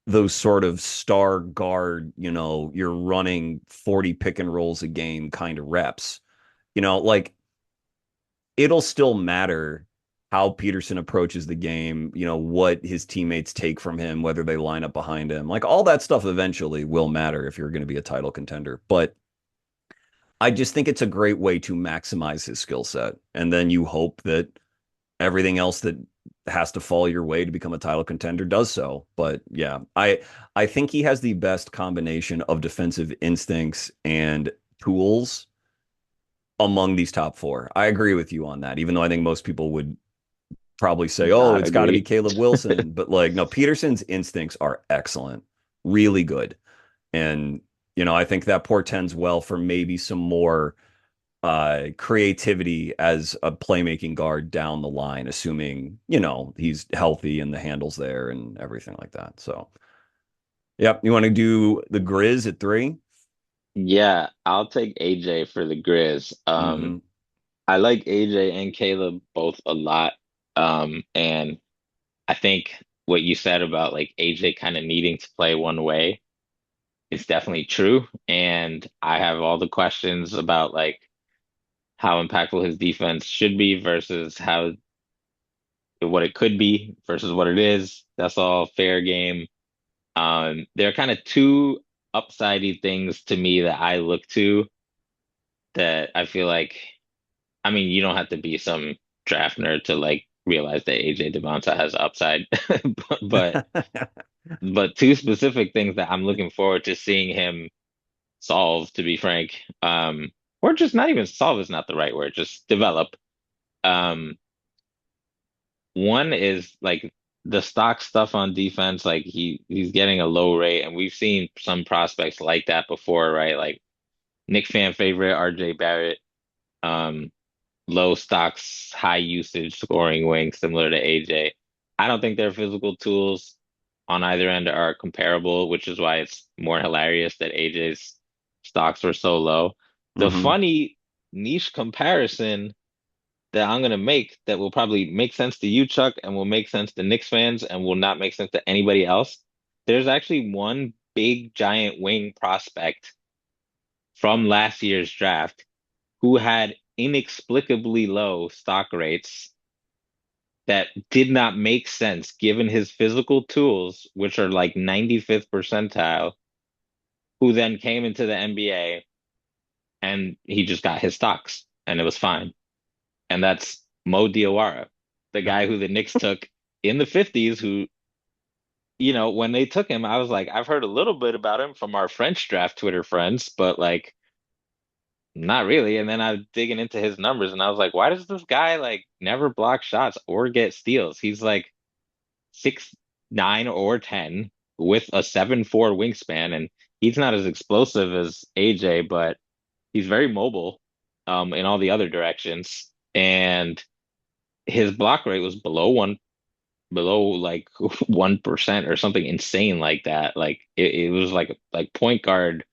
those sort of star guard, you're running 40 pick and rolls a game kind of reps. Like it'll still matter how Peterson approaches the game, what his teammates take from him, whether they line up behind him. Like all that stuff eventually will matter if you're going to be a title contender. But I just think it's a great way to maximize his skill set. And then you hope that everything else that has to fall your way to become a title contender does so. But yeah, I think he has the best combination of defensive instincts and tools among these top 4. I agree with you on that, even though I think most people would probably say, "Oh, Not it's got to be agree. Caleb Wilson." But like, no, Peterson's instincts are excellent, really good. And I think that portends well for maybe some more creativity as a playmaking guard down the line, assuming, he's healthy and the handles there and everything like that. So, yep. You want to do the Grizz at 3? Yeah, I'll take AJ for the Grizz. Mm-hmm. I like AJ and Caleb both a lot. And I think what you said about like AJ kind of needing to play one way is definitely true. And I have all the questions about like how impactful his defense should be versus how what it could be versus what it is. That's all fair game. There are kind of two upsidey things to me that I look to that I feel like, I mean, you don't have to be some draft nerd to like realize that AJ Dybantsa has upside, but but two specific things that I'm looking forward to seeing him solve, to be frank, or just not even solve is not the right word, just develop. Um, One is like the stock stuff on defense, like he's getting a low rate, and we've seen some prospects like that before, right? Like Nick fan favorite RJ Barrett, um, low stocks, high usage scoring wing, similar to AJ. I don't think their physical tools on either end are comparable, which is why it's more hilarious that AJ's stocks were so low. The Mm-hmm. funny niche comparison that I'm gonna make that will probably make sense to you, Chuck, and will make sense to Knicks fans and will not make sense to anybody else. There's actually one big giant wing prospect from last year's draft who had inexplicably low stock rates that did not make sense given his physical tools, which are like 95th percentile, who then came into the NBA and he just got his stocks and it was fine. And that's Mo Diawara, the guy who the Knicks took in the 50s, who, when they took him, I was like, I've heard a little bit about him from our French draft Twitter friends, but like not really. And then I was digging into his numbers and I was like, why does this guy like never block shots or get steals? He's like 6'9" or 10 with a 7'4" wingspan, and he's not as explosive as AJ, but he's very mobile in all the other directions. And his block rate was below like 1% or something insane like that. Like it was like point guards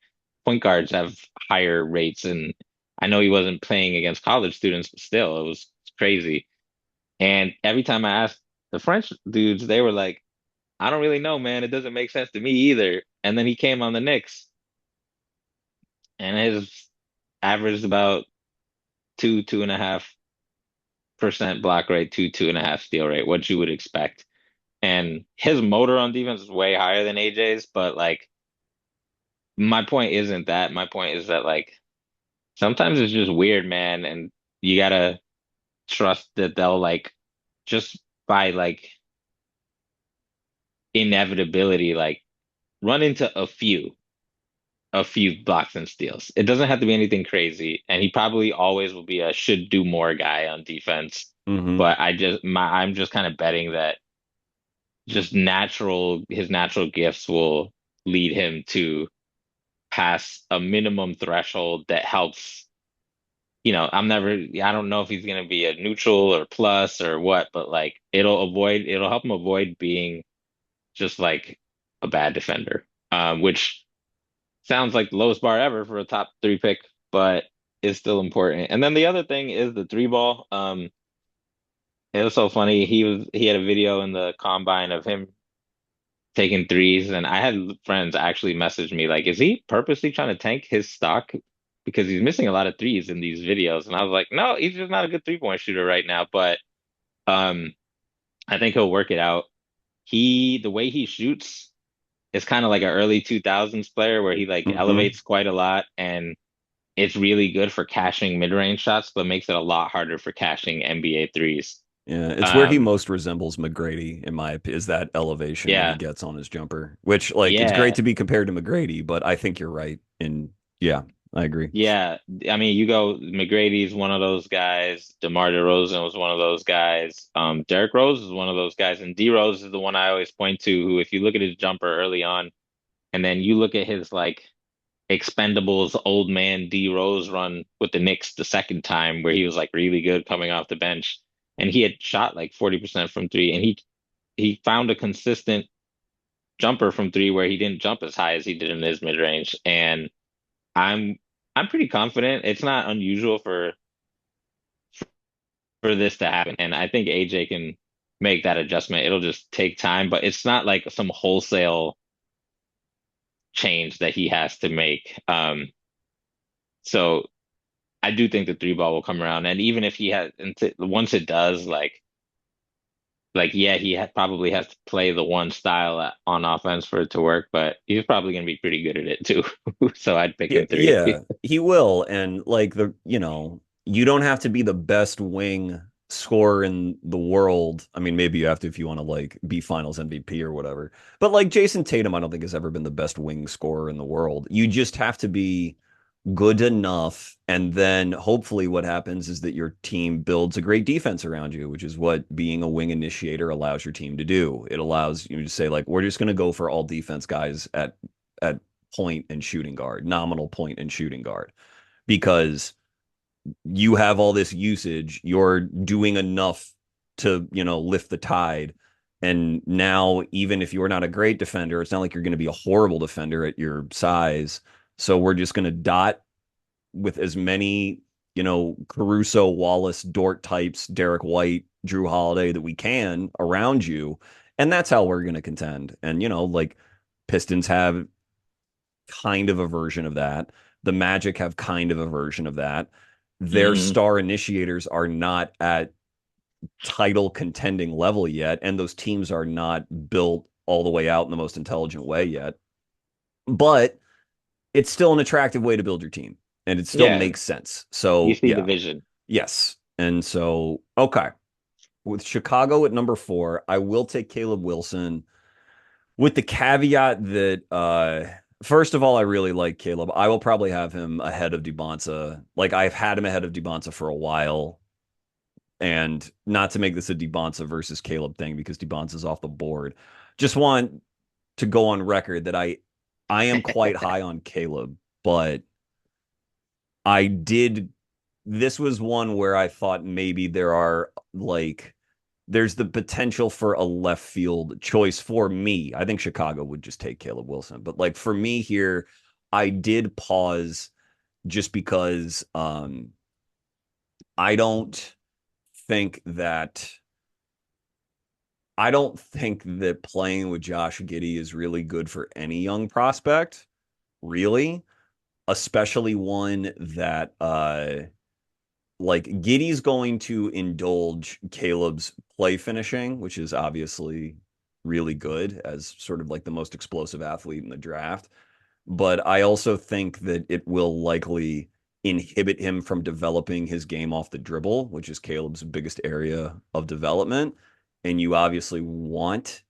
have higher rates, and I know he wasn't playing against college students, but still it was crazy. And every time I asked the French dudes, they were like, I don't really know, man. It doesn't make sense to me either. And then he came on the Knicks and his averaged about 2.5% block rate, 2.5 steal rate, what you would expect. And his motor on defense is way higher than AJ's, but like my point isn't that. My point is that like sometimes it's just weird, man, and you gotta trust that they'll like just by like inevitability like run into a few blocks and steals. It doesn't have to be anything crazy, and he probably always will be a should do more guy on defense. Hmm. But I'm just kind of betting that just his natural gifts will lead him to pass a minimum threshold that helps. I don't know if he's going to be a neutral or plus or what, but like it'll help him avoid being just like a bad defender, which sounds like the lowest bar ever for a top three pick, but it's still important. And then the other thing is the three ball. It was so funny. He had a video in the combine of him taking threes, and I had friends actually message me like, "Is he purposely trying to tank his stock because he's missing a lot of threes in these videos?" And I was like, "No, he's just not a good three-point shooter right now." But um, I think he'll work it out. The way he shoots is kind of like an early 2000s player where he like Hmm. elevates quite a lot, and it's really good for cashing mid-range shots, but makes it a lot harder for cashing NBA threes. Yeah, it's where he Um, most resembles McGrady in my opinion, is that elevation that he yeah, gets on his jumper. Which, like, it's great yeah. to be compared to McGrady, but I think you're right. And yeah, I agree. Yeah, I mean, you go McGrady's one of those guys. DeMar DeRozan was one of those guys. Derrick Rose is one of those guys, and D Rose is the one I always point to. Who, if you look at his jumper early on, and then you look at his like Expendables old man D Rose run with the Knicks the second time, where he was like really good coming off the bench, and he had shot like 40% from three, and he found a consistent jumper from three where he didn't jump as high as he did in his mid range, and I'm I'm pretty confident. It's not unusual for this to happen, and I think AJ can make that adjustment. It'll just take time, but it's not like some wholesale change that he has to make. So I do think the three ball will come around, and even if he has, once it does, like yeah, probably has to play the one style on offense for it to work, but he's probably going to be pretty good at it too. So I'd pick Yeah, him three. yeah, he will. And like you don't have to be the best wing scorer in the world. I mean, maybe you have to if you want to like be finals MVP or whatever. But like Jason Tatum, I don't think has ever been the best wing scorer in the world. You just have to be good enough. And then hopefully what happens is that your team builds a great defense around you, which is what being a wing initiator allows your team to do. It allows you to say, like, we're just going to go for all defense guys at point and shooting guard, nominal point and shooting guard, because you have all this usage, you're doing enough to, lift the tide. And now, even if you're not a great defender, it's not like you're going to be a horrible defender at your size. So we're just going to dot with as many, Caruso, Wallace, Dort types, Derek White, Drew Holiday that we can around you. And that's how we're going to contend. And, like Pistons have kind of a version of that. The Magic have kind of a version of that. Their Hmm. star initiators are not at title contending level yet, and those teams are not built all the way out in the most intelligent way yet. But it's still an attractive way to build your team, and it still Yeah, makes sense. you So, see the yeah, vision. yes. And so, okay. With Chicago at number 4, I will take Caleb Wilson with the caveat that first of all, I really like Caleb. I will probably have him ahead of Dybantsa. Like I've had him ahead of Dybantsa for a while, and not to make this a Dybantsa versus Caleb thing because Dybantsa's off the board. Just want to go on record that I am quite high on Caleb, but I did this was one where I thought maybe there's the potential for a left field choice for me. I think Chicago would just take Caleb Wilson. But like for me here, I did pause just because I don't think that I don't think that playing with Josh Giddey is really good for any young prospect, really, especially one that like Giddey's going to indulge Caleb's play finishing, which is obviously really good as sort of like the most explosive athlete in the draft. but I also think that it will likely inhibit him from developing his game off the dribble, which is Caleb's biggest area of development. And you obviously want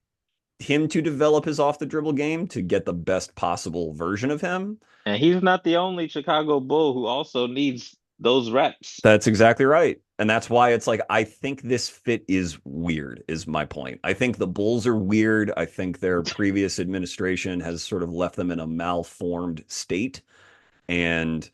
him to develop his off the dribble game to get the best possible version of him. And he's not the only Chicago Bull who also needs those reps. That's exactly right. And that's why it's like, I think this fit is weird, is my point. I think the Bulls are weird. I think their previous administration has sort of left them in a malformed state. And,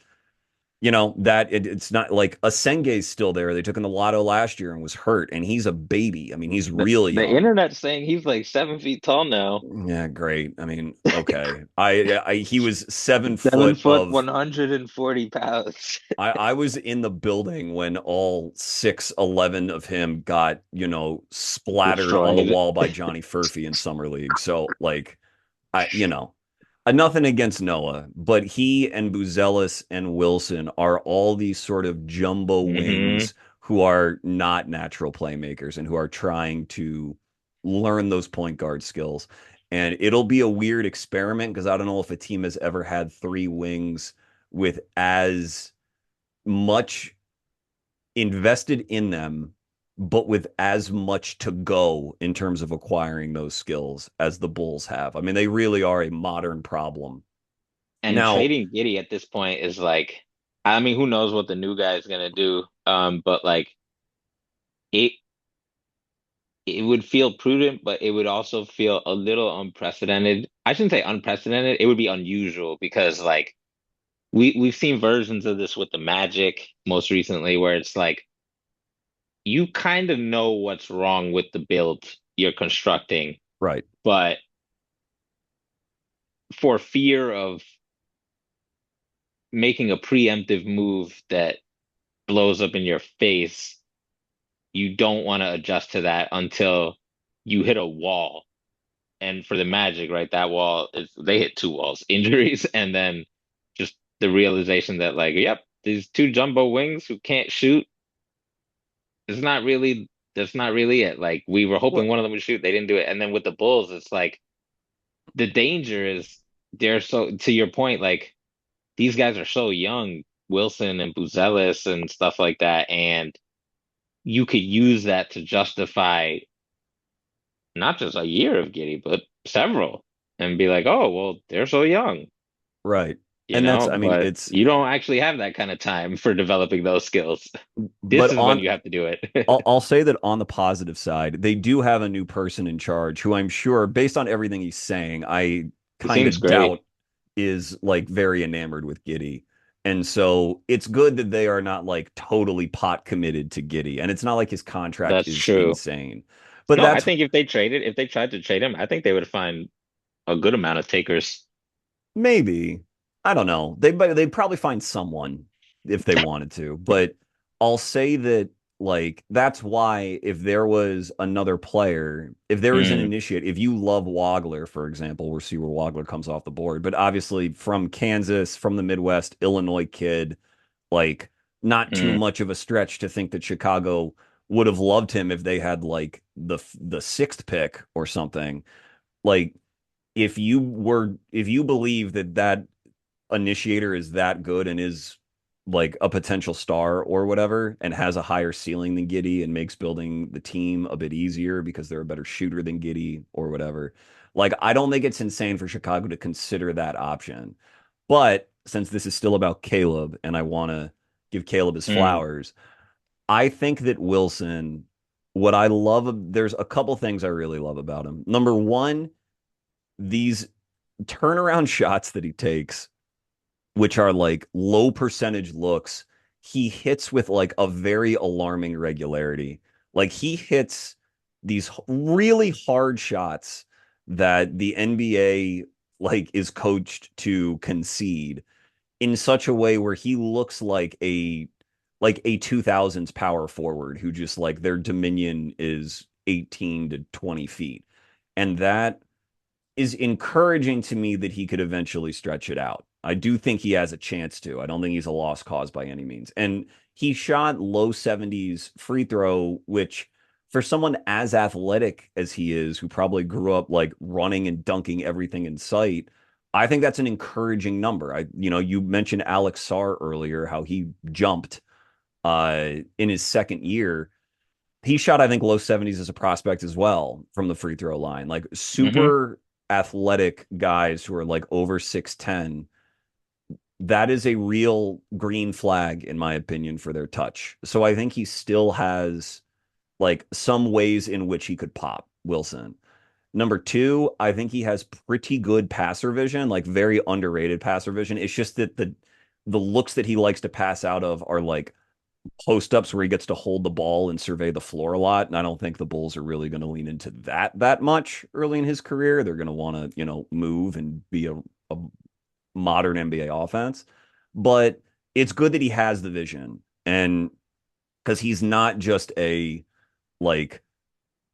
it's not like Asenge's still there. They took him to Lotto last year and was hurt, and he's a baby. I mean, he's The, really the young. internet's saying he's like 7 feet tall now. Yeah, great. I mean, okay. He was 7 foot 7 foot, of 140 pounds. I was in the building when all 6'11" of him got, splattered on the Destroyed. wall by Johnny Furphy in Summer League. So like nothing against Noah, but he and Buzelis and Wilson are all these sort of jumbo Hmm. wings who are not natural playmakers and who are trying to learn those point guard skills. And it'll be a weird experiment because I don't know if a team has ever had three wings with as much invested in them, but with as much to go in terms of acquiring those skills as the Bulls have. I mean, they really are a modern problem. And Now, trading Giddy at this point is like, I mean, who knows what the new guy is gonna do? But like it it would feel prudent, but it would also feel a little unprecedented. I shouldn't say unprecedented, it would be unusual because like we've seen versions of this with the Magic most recently where it's like you kind of know what's wrong with the build you're constructing, right, but for fear of making a preemptive move that blows up in your face, you don't want to adjust to that until you hit a wall. And for the Magic, right, that wall is they hit two walls, injuries, and then just the realization that like, yep, these two jumbo wings who can't shoot is not really that's not really it. Like we were hoping well, one of them would shoot, they didn't do it. And then with the Bulls, it's like the danger is they're so to your point, like these guys are so young, Wilson and Buzelis and stuff like that, and you could use that to justify not just a year of Giddy, but several, and be like, oh, well, they're so young, right. And that's, I mean, but it's, you don't actually have that kind of time for developing those skills. This but is when you have to do it. I'll say that on the positive side, they do have a new person in charge who I'm sure, based on everything he's saying, I He kind seems of great. doubt is like very enamored with Giddy. And so it's good that they are not like totally pot committed to Giddy. And it's not like his contract That's is true. insane. But No, I that's think if they tried to trade him, I think they would find a good amount of takers. maybe, I don't know. They'd probably find someone if they wanted to. But I'll say that like that's why if there was another player, if there was an Mm, initiate, if you love Wagler, for example, we'll see where Wagler comes off the board. But obviously from Kansas, from the Midwest, Illinois kid, like not too mm, much of a stretch to think that Chicago would have loved him if they had like the sixth pick or something. Like if you believe that initiator is that good and is like a potential star or whatever and has a higher ceiling than Giddy and makes building the team a bit easier because they're a better shooter than Giddy or whatever. Like I don't think it's insane for Chicago to consider that option. But since this is still about Caleb and I want to give Caleb his mm, flowers, I think that Wilson, what I love, there's a couple things I really love about him. Number one, these turnaround shots that he takes, which are like low percentage looks, he hits with like a very alarming regularity. Like he hits these really hard shots that the NBA like is coached to concede in such a way where he looks like a 2000s power forward who just like their dominion is 18 to 20 feet. And that is encouraging to me that he could eventually stretch it out. I do think he has a chance to. I don't think he's a lost cause by any means. And he shot low 70s free throw, which for someone as athletic as he is, who probably grew up like running and dunking everything in sight, I think that's an encouraging number. You mentioned Alex Sarr earlier, how he jumped in his second year. He shot, I think, low 70s as a prospect as well from the free throw line. Like Hmm. super athletic guys who are like over 6'10". That is a real green flag, in my opinion, for their touch. So I think he still has like some ways in which he could pop Wilson. Number two, I think he has pretty good passer vision, like very underrated passer vision. It's just that the looks that he likes to pass out of are like post ups where he gets to hold the ball and survey the floor a lot. And I don't think the Bulls are really going to lean into that much early in his career. They're going to want to, move and be a modern NBA offense. But it's good that he has the vision. And because he's not just a like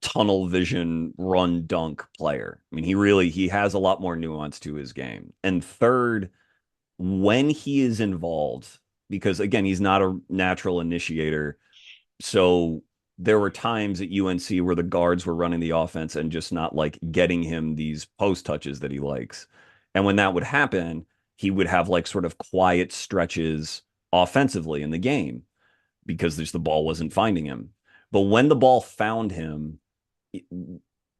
tunnel vision run dunk player. I mean, he has a lot more nuance to his game. And third, when he is involved, because again, he's not a natural initiator. So there were times at UNC where the guards were running the offense and just not like getting him these post touches that he likes. And when that would happen, he would have like sort of quiet stretches offensively in the game because the ball wasn't finding him. But when the ball found him,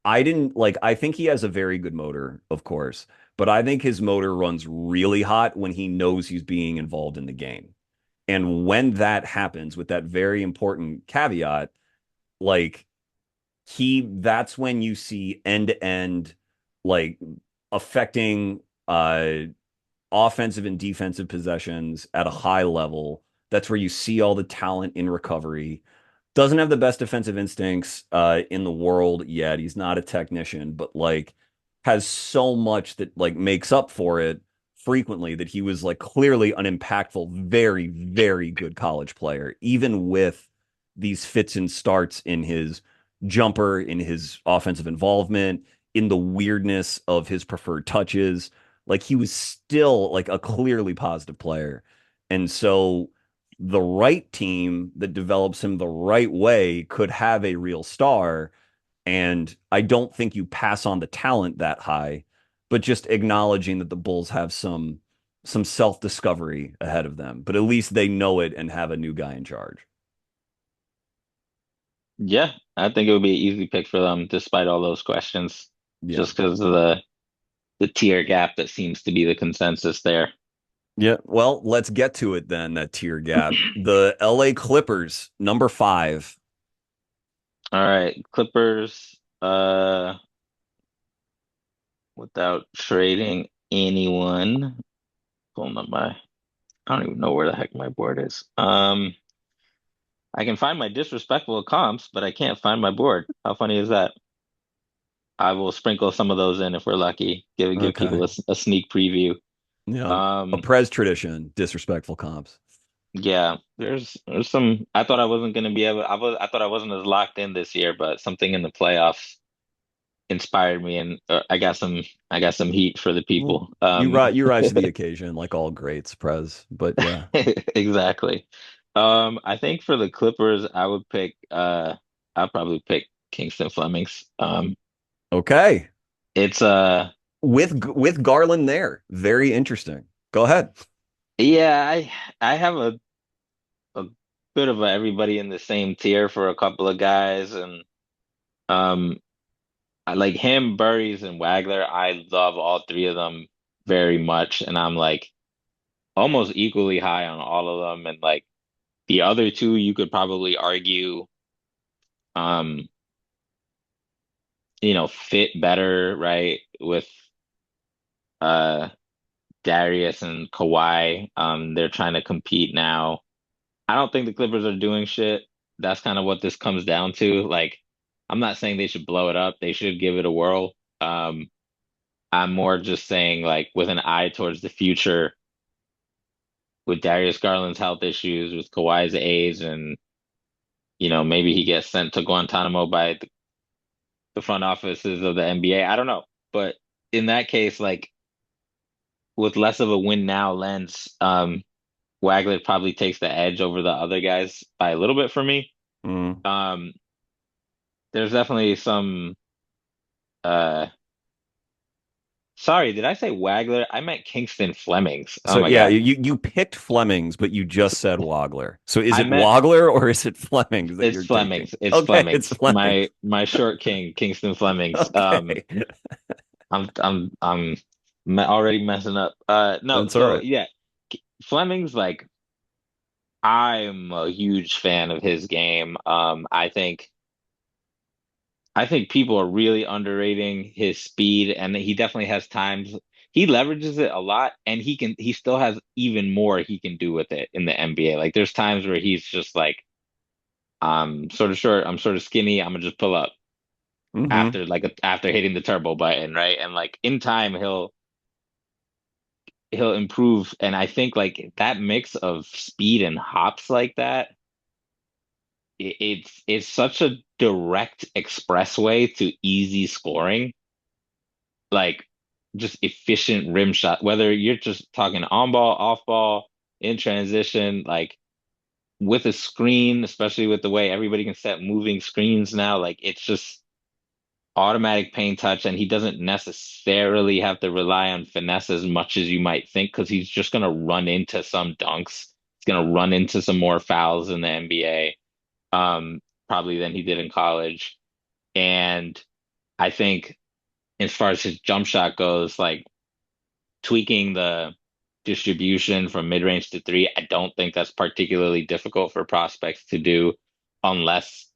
I didn't like, I think he has a very good motor, of course, but I think his motor runs really hot when he knows he's being involved in the game. And when that happens, with that very important caveat, like that's when you see end to end, like affecting offensive and defensive possessions at a high level. That's where you see all the talent in recovery. Doesn't have the best defensive instincts in the world yet. He's not a technician, but like has so much that like makes up for it frequently that he was like clearly an impactful, very, very good college player, even with these fits and starts in his jumper, in his offensive involvement, in the weirdness of his preferred touches. Like he was still like a clearly positive player. And so the right team that develops him the right way could have a real star. And I don't think you pass on the talent that high, but just acknowledging that the Bulls have some self-discovery ahead of them. But at least they know it and have a new guy in charge. Yeah, I think it would be an easy pick for them, despite all those questions, Yeah. just because of the tier gap that seems to be the consensus there. Yeah. Well, let's get to it then, that tier gap. The LA Clippers, number 5. All right, Clippers, without trading anyone. Pulling up my, I don't even know where the heck my board is. I can find my disrespectful comps, but I can't find my board. How funny is that? I will sprinkle some of those in if we're lucky. Give people Okay. a sneak preview. Yeah. A Um, Prez tradition, disrespectful comps. yeah, there's some. I thought I wasn't gonna be able. I thought I wasn't as locked in this year, but something in the playoffs inspired me, and I got some heat for the Well, people. you rise to the occasion like all greats, Prez. But yeah. Exactly. I think for the Clippers, I would pick. I'd probably pick Kingston Flemings. Okay. It's With Garland there. Very interesting. Go ahead. yeah, I have a bit of everybody in the same tier for a couple of guys, and um, I like him, Burries, and Wagler. I love all three of them very much, and I'm like almost equally high on all of them. And like the other two, you could probably argue, um, fit better, right, with uh Darius and Kawhi. They're trying to compete now. I don't think the Clippers are doing shit. That's kind of what this comes down to. Like, I'm not saying they should blow it up. They should give it a whirl. I'm more just saying, like, with an eye towards the future, with Darius Garland's health issues, with Kawhi's age, and maybe he gets sent to Guantanamo by the front offices of the NBA. I don't know, but in that case, like, with less of a win now lens, Wagler probably takes the edge over the other guys by a little bit for me. Mm. Um, there's definitely uh Sorry, did I say Wagler? I meant Kingston Flemings. Oh So my yeah, God. you picked Flemings, but you just said Wagler. So is I it meant Wagler or is it Flemings that it's you're taking? Flemings. It's Okay, it's Flemings. Flemings. My short king, Kingston Flemings. Okay, I'm already messing up. No, that's all so right. yeah, Flemings, like I'm a huge fan of his game. I think people are really underrating his speed, and he definitely has times he leverages it a lot, and he still has even more he can do with it in the NBA. Like there's times where he's just like, I'm sort of short, I'm sort of skinny, I'm gonna just pull up Hmm. after after hitting the turbo button, right? And like in time he'll improve. And I think like that mix of speed and hops like that, it's such a direct expressway to easy scoring, like just efficient rim shot, whether you're just talking on ball, off ball, in transition, like with a screen, especially with the way everybody can set moving screens now, like it's just automatic paint touch, and he doesn't necessarily have to rely on finesse as much as you might think because he's just going to run into some dunks. He's going to run into some more fouls in the NBA, probably than he did in college. And I think as far as his jump shot goes, like tweaking the distribution from mid-range to three, I don't think that's particularly difficult for prospects to do unless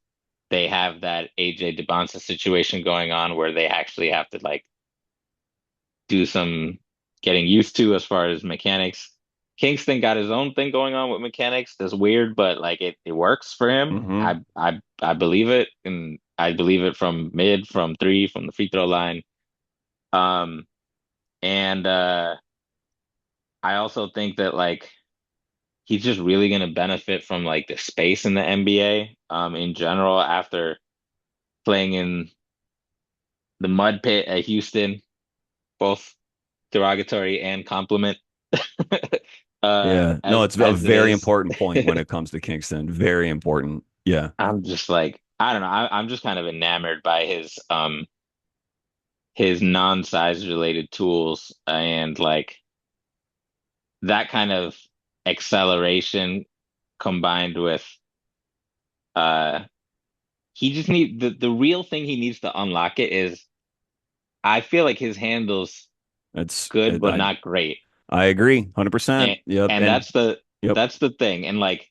they have that AJ Dybantsa situation going on where they actually have to like do some getting used to as far as mechanics. Kingston got his own thing going on with mechanics. That's weird, but like it works for him. Hmm. I believe it, and I believe it from mid, from three, from the free throw line. Um, and I also think that like he's just really going to benefit from like the space in the NBA in general after playing in the mud pit at Houston, both derogatory and compliment Yeah, no, it's a as it very is. important point when it comes to Kingston. Very important. Yeah, I'm just like, I don't know. I'm just kind of enamored by his non-size related tools and like that kind of acceleration combined with uh he just need the real thing he needs to unlock it is I feel like his handle's it's good it, but not great. I agree, 100%. And Yep, and and yep. that's the thing. And like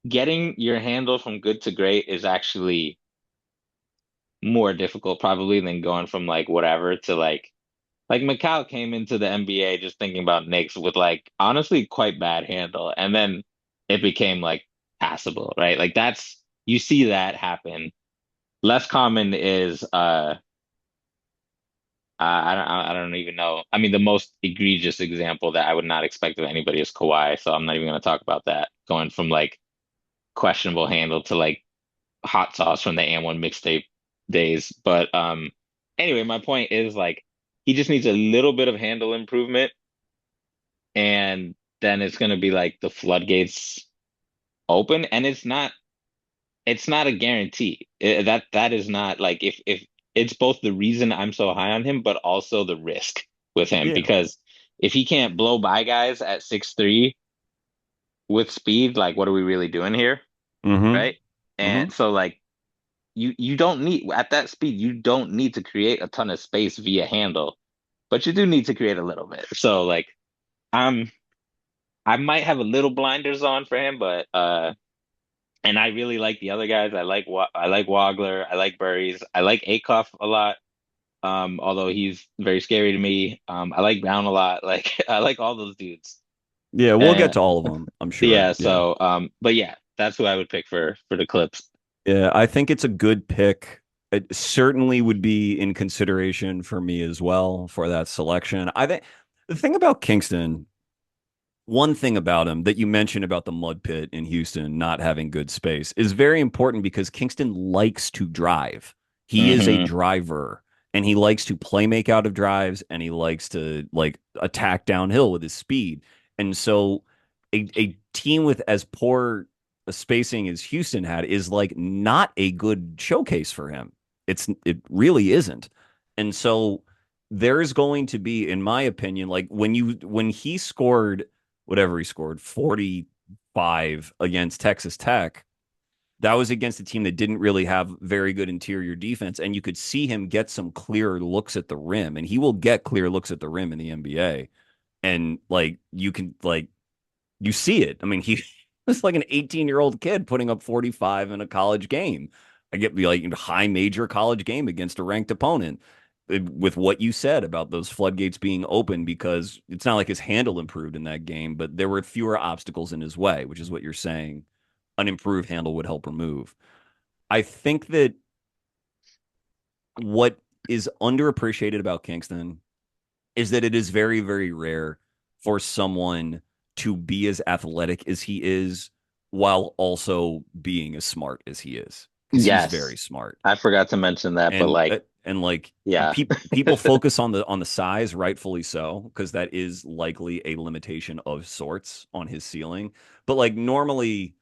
getting your handle from good to great is actually more difficult probably than going from like whatever to like Mikel came into the NBA just thinking about Knicks with like honestly quite bad handle, and then it became like passable, right? Like that's you see that happen. Less common is I don't even know. I mean, the most egregious example that I would not expect of anybody is Kawhi, so I'm not even going to talk about that. Going from like questionable handle to like hot sauce from the And1 mixtape days. But anyway, my point is like he just needs a little bit of handle improvement, and then it's going to be like the floodgates open, and it's not a guarantee. That is not like if it's both the reason I'm so high on him, but also the risk with him Yeah. because if he can't blow by guys at 6'3" with speed, like what are we really doing here, Hmm. right? Hmm. And so like you don't need at that speed, you don't need to create a ton of space via handle, but you do need to create a little bit. So like I'm I might have a little blinders on for him, but and I really like the other guys. I like Wagler. I like Burries. I like Acuff a lot. Although he's very scary to me. I like Brown a lot. Like I like all those dudes. Yeah, we'll get Uh, to all of them, I'm sure. yeah. Yeah. So but yeah, that's who I would pick for the Clips. Yeah, I think it's a good pick. It certainly would be in consideration for me as well for that selection. I think the thing about Kingston, one thing about him that you mentioned about the mud pit in Houston not having good space is very important because Kingston likes to drive. He is a Hmm. driver and he likes to play make out of drives and he likes to like attack downhill with his speed. And so a team with as poor a spacing as Houston had is like not a good showcase for him. It really isn't. And so there's going to be, in my opinion, like when he scored whatever he scored, 45 against Texas Tech, that was against a team that didn't really have very good interior defense. And you could see him get some clear looks at the rim, and he will get clear looks at the rim in the NBA. And like you can like you see it. I mean, he was like an 18-year-old kid putting up 45 in a college game. I get the like high major college game against a ranked opponent. With what you said about those floodgates being open, because it's not like his handle improved in that game, but there were fewer obstacles in his way, which is what you're saying an improved handle would help remove. I think that what is underappreciated about Kingston is that it is very, very rare for someone to be as athletic as he is while also being as smart as he is, because he's very Yes, smart. I forgot to mention that, but And like, like yeah, people focus on the size, rightfully so, because that is likely a limitation of sorts on his ceiling. But like normally,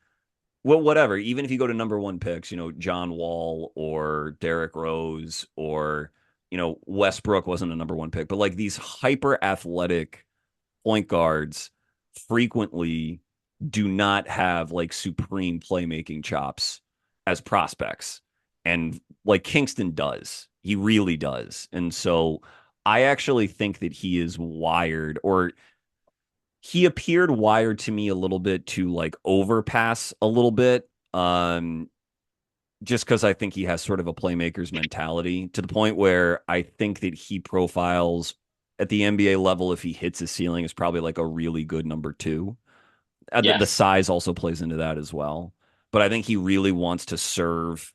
well, whatever. Even if you go to number one picks, John Wall or Derrick Rose or Westbrook wasn't a number one pick, but like these hyper athletic point guards frequently do not have like supreme playmaking chops as prospects. And like Kingston does. He really does. And so I actually think that he is wired, or he appeared wired to me a little bit to like overpass a little bit. Just because I think he has sort of a playmaker's mentality, to the point where I think that he profiles at the NBA level, if he hits his ceiling, is probably like a really good number two. The yes, size also plays into that as well. But I think he really wants to serve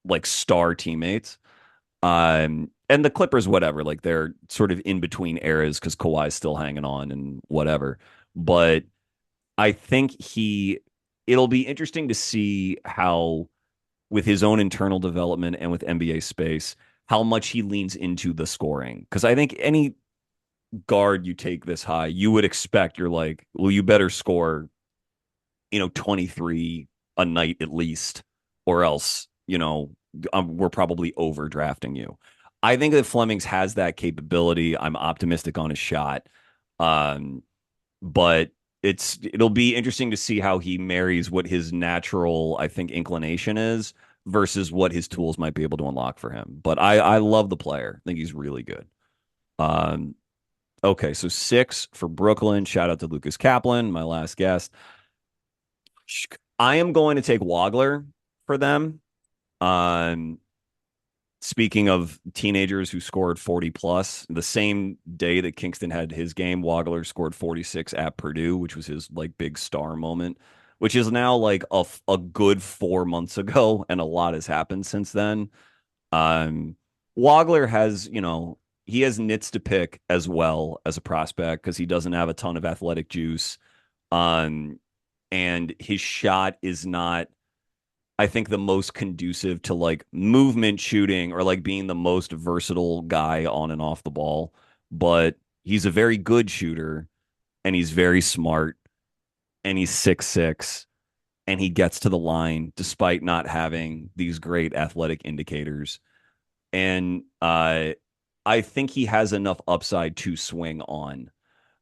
like star teammates. And the Clippers, whatever, like they're sort of in between eras because Kawhi's still hanging on and whatever. But I think it'll be interesting to see how, with his own internal development and with NBA space, how much he leans into the scoring. Because I think any guard you take this high, you would expect, you're like, well, you better score, 23 a night at least, or else, we're probably overdrafting you. I think that Flemings has that capability. I'm optimistic on his shot. Um, but it'll be interesting to see how he marries what his natural, I think, inclination is versus what his tools might be able to unlock for him. But I love the player. I think he's really good. Um, okay, so 6 for Brooklyn. Shout out to Lucas Kaplan, my last guest. I am going to take Wagler for them. Um, Speaking of teenagers who scored 40 plus, the same day that Kingston had his game, Wagler scored 46 at Purdue, which was his like big star moment, which is now like a good 4 months ago, and a lot has happened since then. Um, Wagler has, he has nits to pick as well as a prospect because he doesn't have a ton of athletic juice. Um, and his shot is not, I think, the most conducive to like movement shooting or like being the most versatile guy on and off the ball. But he's a very good shooter, and he's very smart, and he's 6'6", and he gets to the line despite not having these great athletic indicators. And I think he has enough upside to swing on.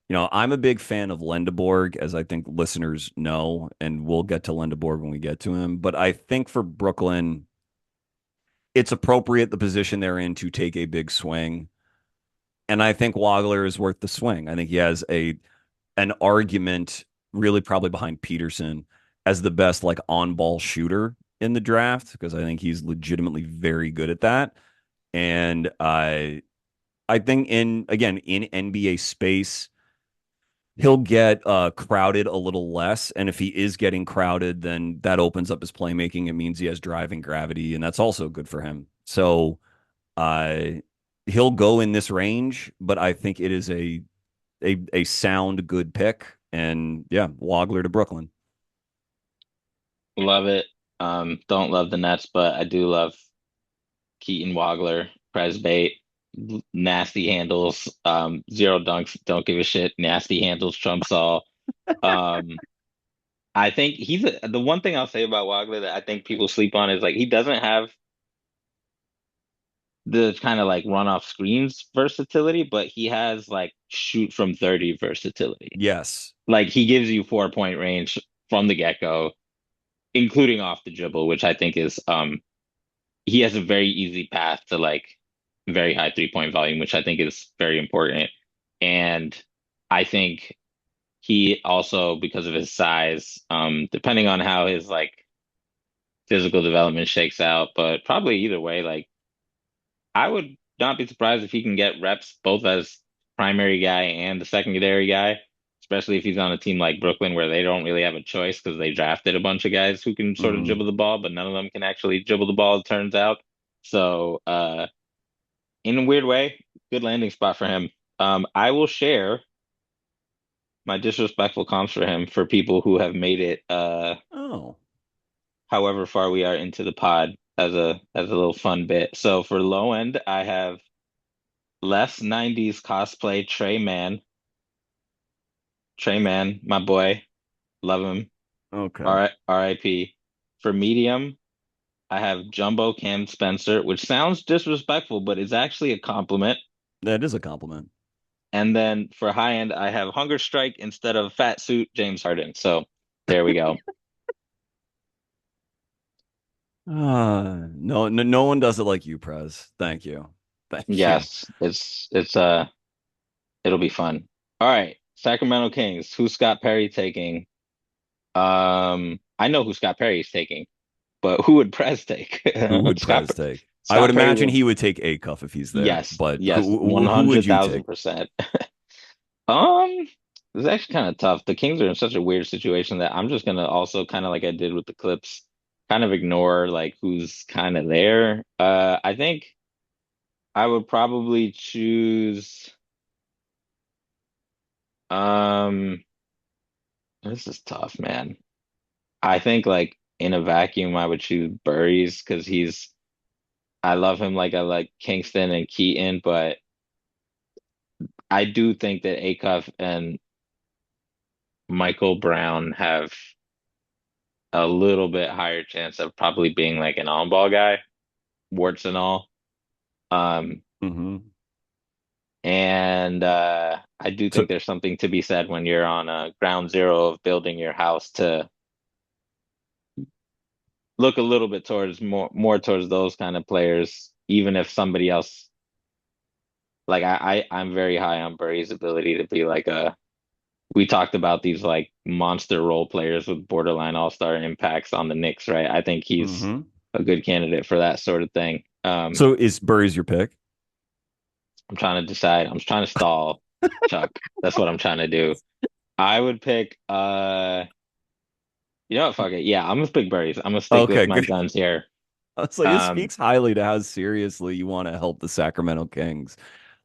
I'm a big fan of Lendeborg, as I think listeners know, and we'll get to Lendeborg when we get to him. But I think for Brooklyn, it's appropriate the position they're in to take a big swing. And I think Wagler is worth the swing. I think he has an argument, really probably behind Peterson, as the best like on-ball shooter in the draft, because I think he's legitimately very good at that. And I think in NBA space, he'll get crowded a little less. And if he is getting crowded, then that opens up his playmaking. It means he has driving gravity, and that's also good for him. So uh, he'll go in this range, but I think it is a sound good pick. And yeah, Wagler to Brooklyn. love it. Don't love the Nets, but I do love Keaton, Wagler, Prez bait, nasty handles, zero dunks, don't give a shit, nasty handles, trumps all. Um, I think the one thing I'll say about Wagler that I think people sleep on is like he doesn't have the kind of like run off screens versatility, but he has like shoot from 30 versatility. Yes. Like he gives you 4 point range from the get-go, including off the dribble, which I think is he has a very easy path to like very high 3 point volume, which I think is very important. And I think he also, because of his size, depending on how his like physical development shakes out, but probably either way, like I would not be surprised if he can get reps both as primary guy and the secondary guy, especially if he's on a team like Brooklyn where they don't really have a choice because they drafted a bunch of guys who can sort of Hmm. dribble the ball, but none of them can actually dribble the ball, it turns out. So, in a weird way, good landing spot for him. I will share my disrespectful comps for him for people who have made it Oh. however far we are into the pod as a little fun bit. So for low end, I have less 90s cosplay Trey Man, my boy, love him. Okay. R.I.P. For medium, I have Jumbo Cam Spencer, which sounds disrespectful, but it's actually a compliment. That is a compliment. And then for high end, I have Hunger Strike instead of Fat Suit James Harden. So there we go. No, no, no one does it like you, Prez. Thank you. Thank you. Yes, it's it'll be fun. All right, Sacramento Kings. Who's Scott Perry taking? I know who Scott Perry is taking, but who would Prez take? Who would Scott Prez take? I would Scott Perry imagine will. he would take Acuff if he's there, Yes, but yes, who would you 100,000 take? percent. It's actually kind of tough. The Kings are in such a weird situation that I'm just gonna also kind of like I did with the Clips, kind of ignore like who's kind of there. I think I would probably choose. Um, this is tough, man. I think like in a vacuum, I would choose Burries because I love him like I like Kingston and Keaton, but I do think that Acuff and Michael Brown have a little bit higher chance of probably being like an on-ball guy, warts and all. Um, Hmm. and I do So think there's something to be said when you're on a ground zero of building your house to look a little bit towards more towards those kind of players, even if somebody else like I'm very high on Burry's ability to be like a we talked about these like monster role players with borderline all-star impacts on the Knicks, right? I think he's hmm. a good candidate for that sort of thing. So is Burries your pick? I'm trying to decide. I'm trying to stall, Chuck. That's what I'm trying to do. I would pick you know what, fuck it. Yeah, I'm gonna pick Burries. I'm gonna stick with Okay, my good. guns here. I was like, this Um, speaks highly to how seriously you want to help the Sacramento Kings.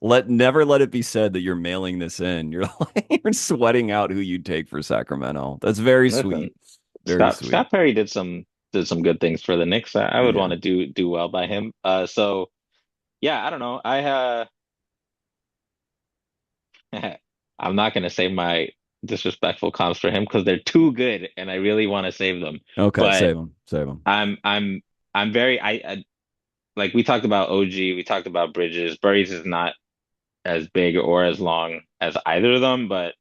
Never let it be said that you're mailing this in. You're like you're sweating out who you'd take for Sacramento. That's very listen, sweet. Very sweet. Scott Perry did some good things for the Knicks. I would want Yeah. to do well by him. So yeah, I don't know. I'm not gonna say my disrespectful comps for him because they're too good, and I really want to save them. Okay, But save him. Save him. I'm very I like we talked about OG, we talked about Bridges. Burries is not as big or as long as either of them, but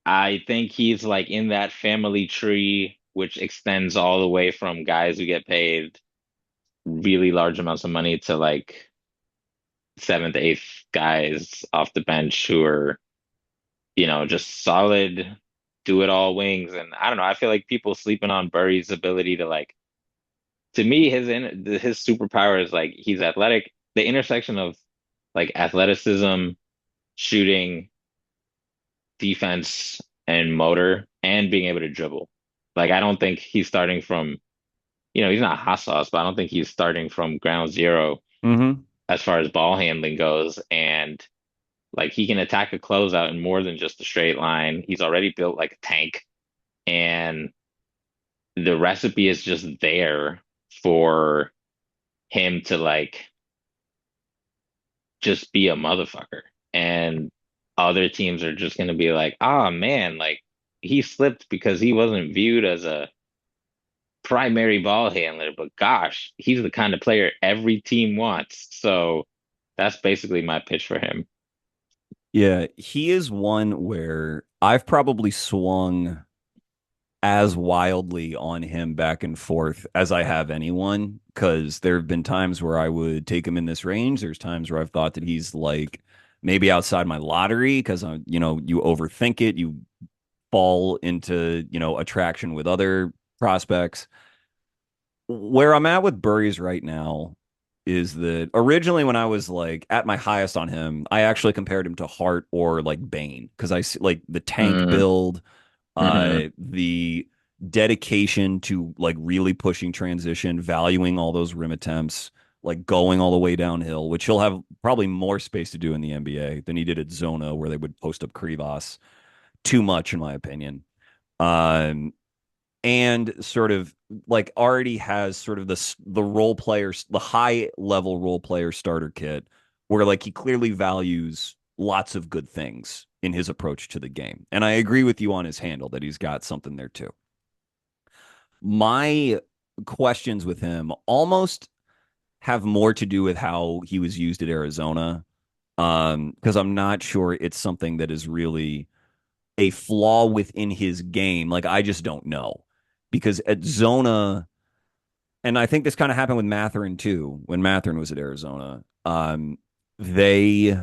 I think he's like in that family tree, which extends all the way from guys who get paid really large amounts of money to like seventh, eighth guys off the bench who are, just solid, do it all wings. And I don't know, I feel like people sleeping on Burry's ability to like, to me, his superpower is like he's athletic. The intersection of like athleticism, shooting, defense, and motor, and being able to dribble. Like I don't think he's starting from, he's not hot sauce, but I don't think he's starting from ground zero Hmm. as far as ball handling goes. And like he can attack a closeout in more than just a straight line. He's already built like a tank, and the recipe is just there for him to like just be a motherfucker. And other teams are just going to be like, oh man, like he slipped because he wasn't viewed as a primary ball handler, but gosh, he's the kind of player every team wants. So that's basically my pitch for him. Yeah, he is one where I've probably swung as wildly on him back and forth as I have anyone, because there have been times where I would take him in this range. There's times where I've thought that he's like maybe outside my lottery because you overthink it, you fall into, attraction with other prospects. Where I'm at with Burries right now is that originally when I was like at my highest on him, I actually compared him to Hart or like Bane because I see like the tank Mm, build, hmm the dedication to like really pushing transition, valuing all those rim attempts, like going all the way downhill, which he'll have probably more space to do in the NBA than he did at Zona, where they would post up Krivas too much, in my opinion. Um, and sort of like already has sort of the role players, the high level role player starter kit, where like he clearly values lots of good things in his approach to the game. And I agree with you on his handle that he's got something there too. My questions with him almost have more to do with how he was used at Arizona. Because I'm not sure it's something that is really a flaw within his game. Like I just don't know. Because at Zona, and I think this kind of happened with Matherin too, when Matherin was at Arizona. They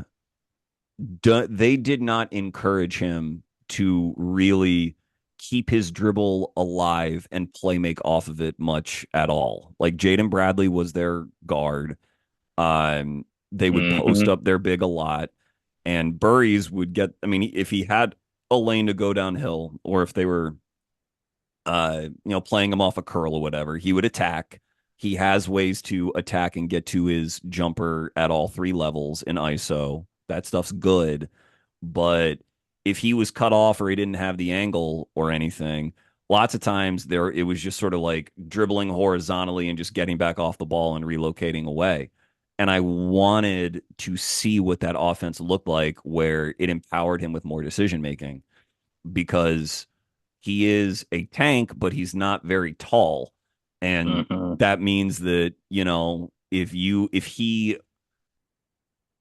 they did not encourage him to really keep his dribble alive and play make off of it much at all. Like Jaden Bradley was their guard. They would post hmm up their big a lot, and Burries would get. I mean, if he had a lane to go downhill, or if they were playing him off a curl or whatever, he would attack. He has ways to attack and get to his jumper at all three levels in ISO. That stuff's good. But if he was cut off or he didn't have the angle or anything, lots of times there it was just sort of like dribbling horizontally and just getting back off the ball and relocating away. And I wanted to see what that offense looked like where it empowered him with more decision making because he is a tank, but he's not very tall. And hmm that means that,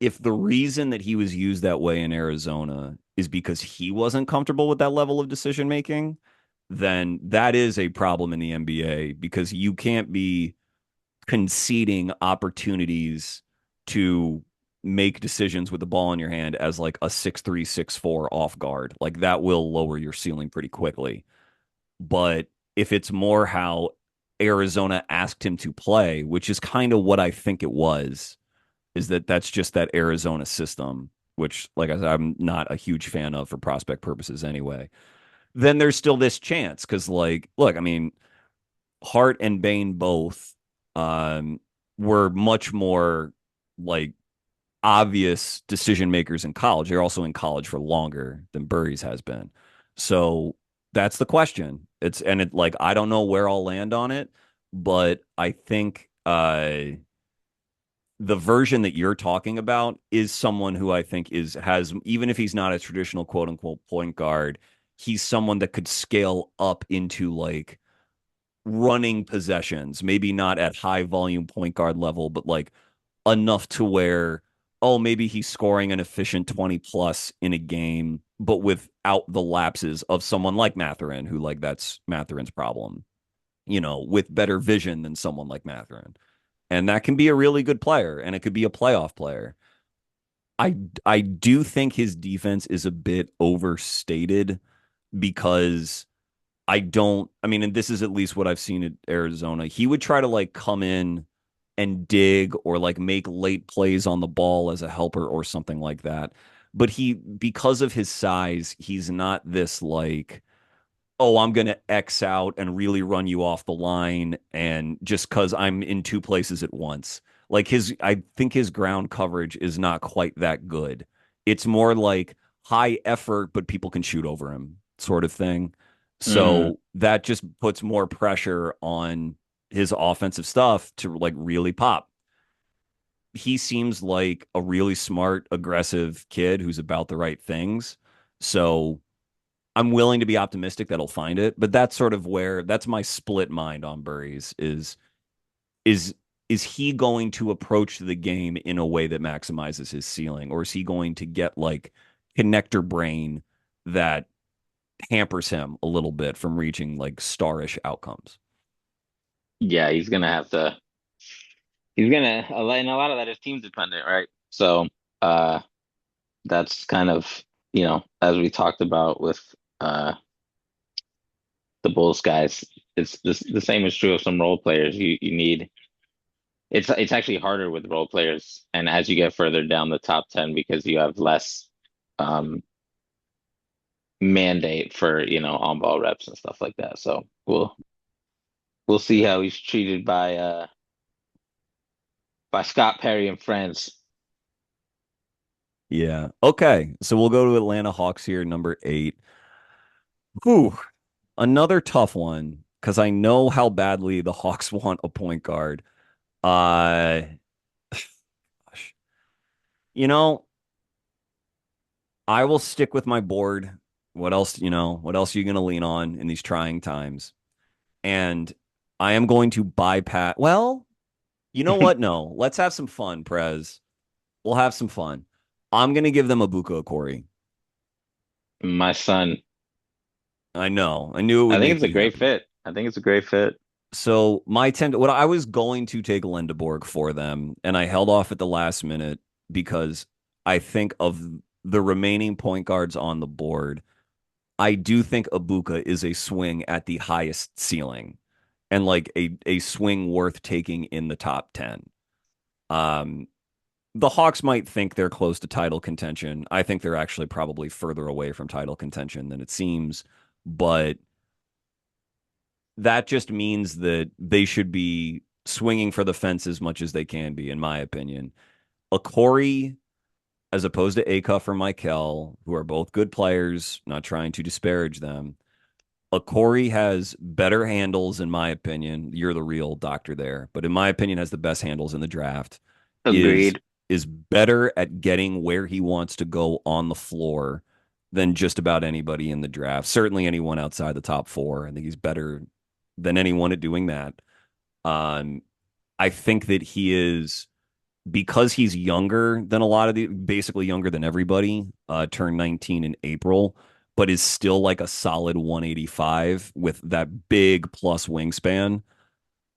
if the reason that he was used that way in Arizona is because he wasn't comfortable with that level of decision making, then that is a problem in the NBA because you can't be conceding opportunities to make decisions with the ball in your hand as like a 6'3", 6'4" off guard. Like that will lower your ceiling pretty quickly. But if it's more how Arizona asked him to play, which is kind of what I think it was, is that that's just that Arizona system, which, like I said, I'm not a huge fan of for prospect purposes anyway. Then there's still this chance because, like, look, I mean, Hart and Bain both um, were much more like obvious decision makers in college. They're also in college for longer than Burries has been. So that's the question. Like I don't know where I'll land on it, but I think the version that you're talking about is someone who I think has even if he's not a traditional quote unquote point guard, he's someone that could scale up into like running possessions, maybe not at high volume point guard level, but like enough to where, oh, maybe he's scoring an efficient 20 plus in a game, but without the lapses of someone like Matherin, who like that's Matherin's problem, with better vision than someone like Matherin. And that can be a really good player and it could be a playoff player. I I do think his defense is a bit overstated because I mean, and this is at least what I've seen at Arizona. He would try to like come in and dig or like make late plays on the ball as a helper or something like that. But because of his size, he's not this like, oh, I'm going to X out and really run you off the line. And just because I'm in two places at once, like I think his ground coverage is not quite that good. It's more like high effort, but people can shoot over him sort of thing. Mm, So that just puts more pressure on his offensive stuff to like really pop. He seems like a really smart, aggressive kid who's about the right things. So I'm willing to be optimistic that he'll find it, but that's sort of where that's my split mind on Burries is is he going to approach the game in a way that maximizes his ceiling, or is he going to get like connector brain that hampers him a little bit from reaching like starish outcomes? Yeah, he's gonna have to. He's gonna, and a lot of that is team dependent, right? So, uh, that's kind of, as we talked about with uh the Bulls guys, the same is true of some role players. You need it's actually harder with role players, and as you get further down the top 10 because you have less um mandate for, on ball reps and stuff like that. So we'll see how he's treated by Scott Perry and friends. Yeah. Okay. So we'll go to Atlanta Hawks here, number 8. Whew. Another tough one because I know how badly the Hawks want a point guard. Uh, gosh. You know, I will stick with my board. What else, what else are you going to lean on in these trying times? And I am going to bypass. Well, you know what? No, let's have some fun, Prez. We'll have some fun. I'm going to give them Ebuka Okorie. My son, I know. I knew it I would think make it's a you great happy. fit. I think it's a great fit. So what I was going to take Lendeborg for them, and I held off at the last minute because I think of the remaining point guards on the board. I do think Ebuka is a swing at the highest ceiling and like a swing worth taking in the top 10. Um, the Hawks might think they're close to title contention. I think they're actually probably further away from title contention than it seems, but that just means that they should be swinging for the fence as much as they can be, in my opinion. Okorie, as opposed to Acuff or Mikel, who are both good players, not trying to disparage them. Okorie has better handles, in my opinion. You're the real doctor there, but in my opinion, has the best handles in the draft. Is Agreed. is better at getting where he wants to go on the floor than just about anybody in the draft. Certainly anyone outside the top 4. I think he's better than anyone at doing that. Um, I think that he is because he's younger than a lot of the basically younger than everybody, turned 19 in April, but is still like a solid 185 with that big plus wingspan.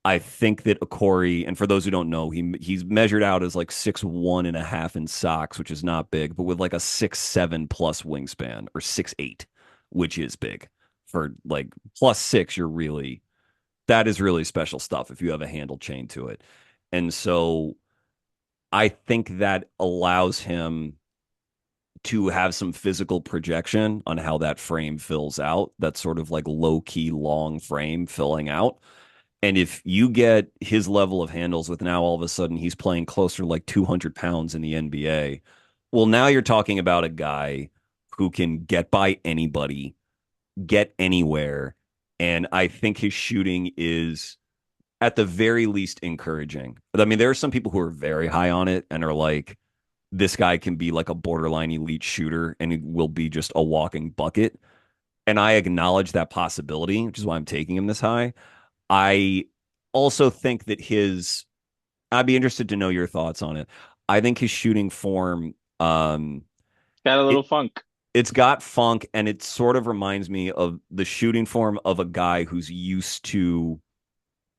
I think that Okorie, and for those who don't know, he's measured out as like 6'1.5" in socks, which is not big, but with like a 6'7" plus wingspan, or 6'8", which is big. For like +6, that is really special stuff if you have a handle chain to it. And so I think that allows him to have some physical projection on how that frame fills out, that sort of like low key long frame filling out. And if you get his level of handles with now all of a sudden he's playing closer to like 200 pounds in the NBA, well, now you're talking about a guy who can get by anybody, get anywhere. And I think his shooting is at the very least encouraging. But I mean, there are some people who are very high on it and are like, this guy can be like a borderline elite shooter and he will be just a walking bucket. And I acknowledge that possibility, which is why I'm taking him this high. I also think that I'd be interested to know your thoughts on it. I think his shooting form, Got a it, little funk. it's got funk and it sort of reminds me of the shooting form of a guy who's used to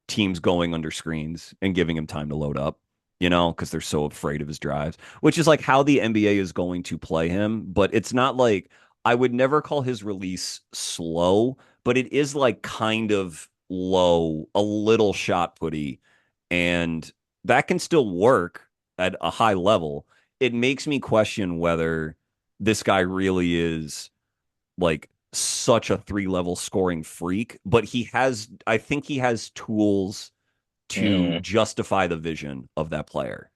teams going under screens and giving him time to load up, because they're so afraid of his drives, which is like how the NBA is going to play him. But it's not like I would never call his release slow, but it is like kind of low, a little shot putty. And that can still work at a high level. It makes me question whether this guy really is like such a 3 level scoring freak, but I think he has tools to Mm. justify the vision of that player.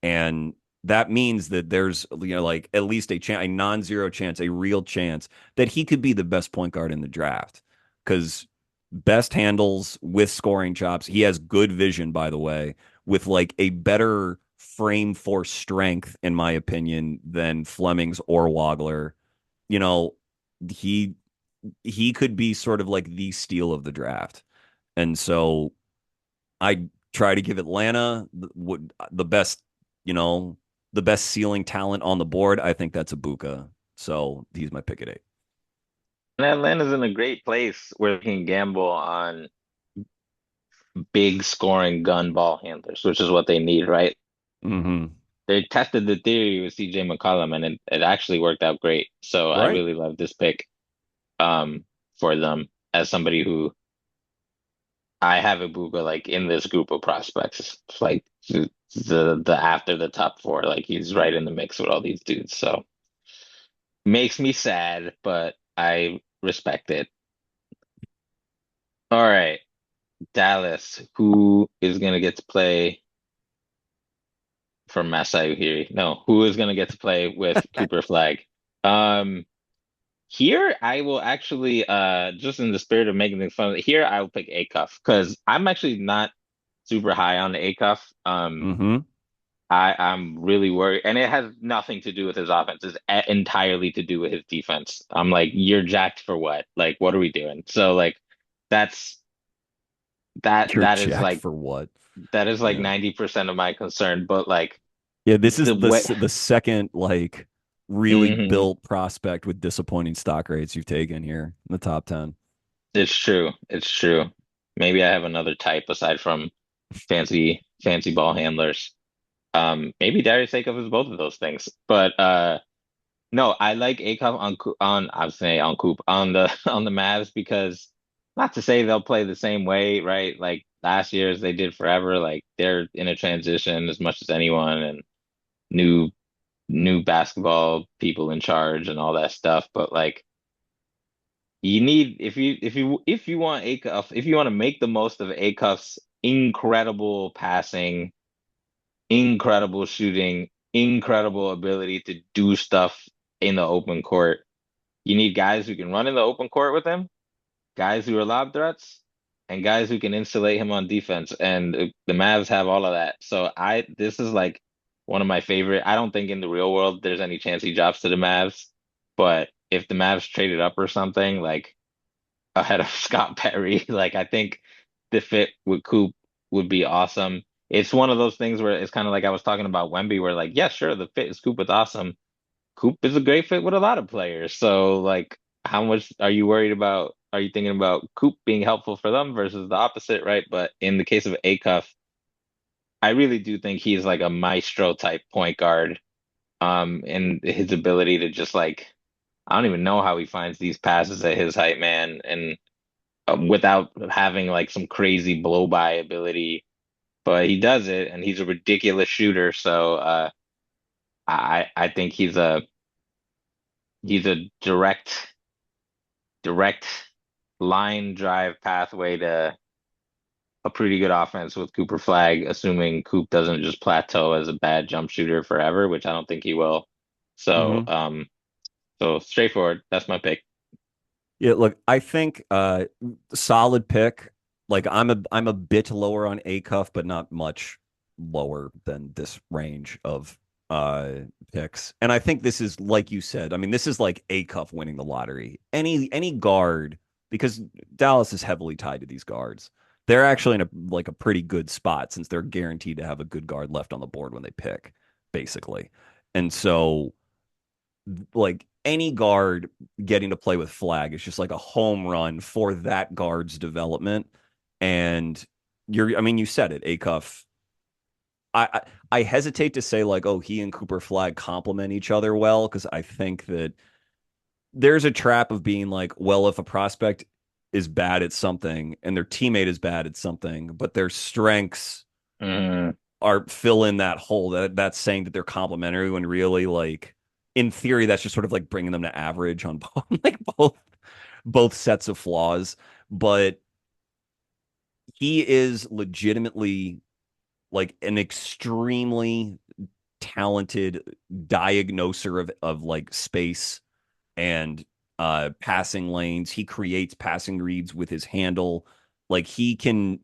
And that means that there's, like at least a chance, a non-zero chance, a real chance that he could be the best point guard in the draft. Because best handles with scoring chops. He has good vision, by the way, with like a better frame for strength, in my opinion, than Flemings or Wagler. You know, he he could be sort of like the steal of the draft. And so I try to give Atlanta the best, you know, the best ceiling talent on the board. I think that's Ebuka. So he's my pick at 8. And Atlanta's in a great place where they can gamble on big scoring gun ball handlers, which is what they need, right? Mm-hmm. They tested the theory with CJ McCollum and it actually worked out great. So I Right. really love this pick for them as somebody who I have Ibuka like in this group of prospects. It's like the after the top four, like he's right in the mix with all these dudes. So makes me sad, but I respect it. All right, Dallas, who is gonna get to play for Masai Ujiri? No, who is gonna get to play with Cooper Flag? Um, Here I will actually just in the spirit of making things fun, here I will pick Acuff because I'm actually not super high on the Acuff. Mm-hmm. I'm really worried, and it has nothing to do with his offense. It's entirely to do with his defense. I'm like, you're jacked for what? Like, what are we doing? So like, that's that You're that is jacked like for what? that is like Yeah. 90% of my concern. But like Yeah, this is the way, the second like really Mhm. built prospect with disappointing stock rates you've taken here in the top 10. It's true. It's true. Maybe I have another type aside from fancy ball handlers. Maybe Darius Acuff is both of those things. But no, I like Acuff on I was saying on Coop on the on the Mavs because not to say they'll play the same way, right? Like last year as they did forever, like they're in a transition as much as anyone and new new basketball people in charge and all that stuff. But like you need if you want Acuff, if you want to make the most of Acuff's incredible passing, incredible shooting, incredible ability to do stuff in the open court. You need guys who can run in the open court with him, guys who are lob threats, and guys who can insulate him on defense. And the Mavs have all of that. So this is like one of my favorite. I don't think in the real world there's any chance he drops to the Mavs, but if the Mavs traded up or something, like ahead of Scott Perry, like I think the fit with Coop would be awesome. It's one of those things where it's kind of like I was talking about Wemby, where like, yeah, sure, the fit is Coop is awesome. Coop is a great fit with a lot of players. So like how much are you worried about? Are you thinking about Coop being helpful for them versus the opposite, right? But in the case of Acuff, I really do think he's like a maestro type point guard. And his ability to just like I don't even know how he finds these passes at his height, man, and without having like some crazy blow by ability. But he does it, and he's a ridiculous shooter. So I think he's a direct line drive pathway to a pretty good offense with Cooper Flag, assuming Coop doesn't just plateau as a bad jump shooter forever, which I don't think he will. So, Mm-hmm. so straightforward. That's my pick. Yeah, look, I think solid pick. Like I'm a bit lower on Acuff, but not much lower than this range of uh picks. And I think this is like you said, I mean, this is like Acuff winning the lottery. Any guard, because Dallas is heavily tied to these guards. They're actually in a like a pretty good spot since they're guaranteed to have a good guard left on the board when they pick, basically. And so like any guard getting to play with Flag is just like a home run for that guard's development. And I mean, you said it, Acuff. I hesitate to say like, oh, he and Cooper Flag complement each other well because I think that there's a trap of being like, well, if a prospect is bad at something and their teammate is bad at something, but their strengths Mm, are fill in that hole. That's saying that they're complementary when really like in theory that's just sort of like bringing them to average on both, like both sets of flaws. But he is legitimately like an extremely talented diagnoser of like space and passing lanes. He creates passing reads with his handle. Like he can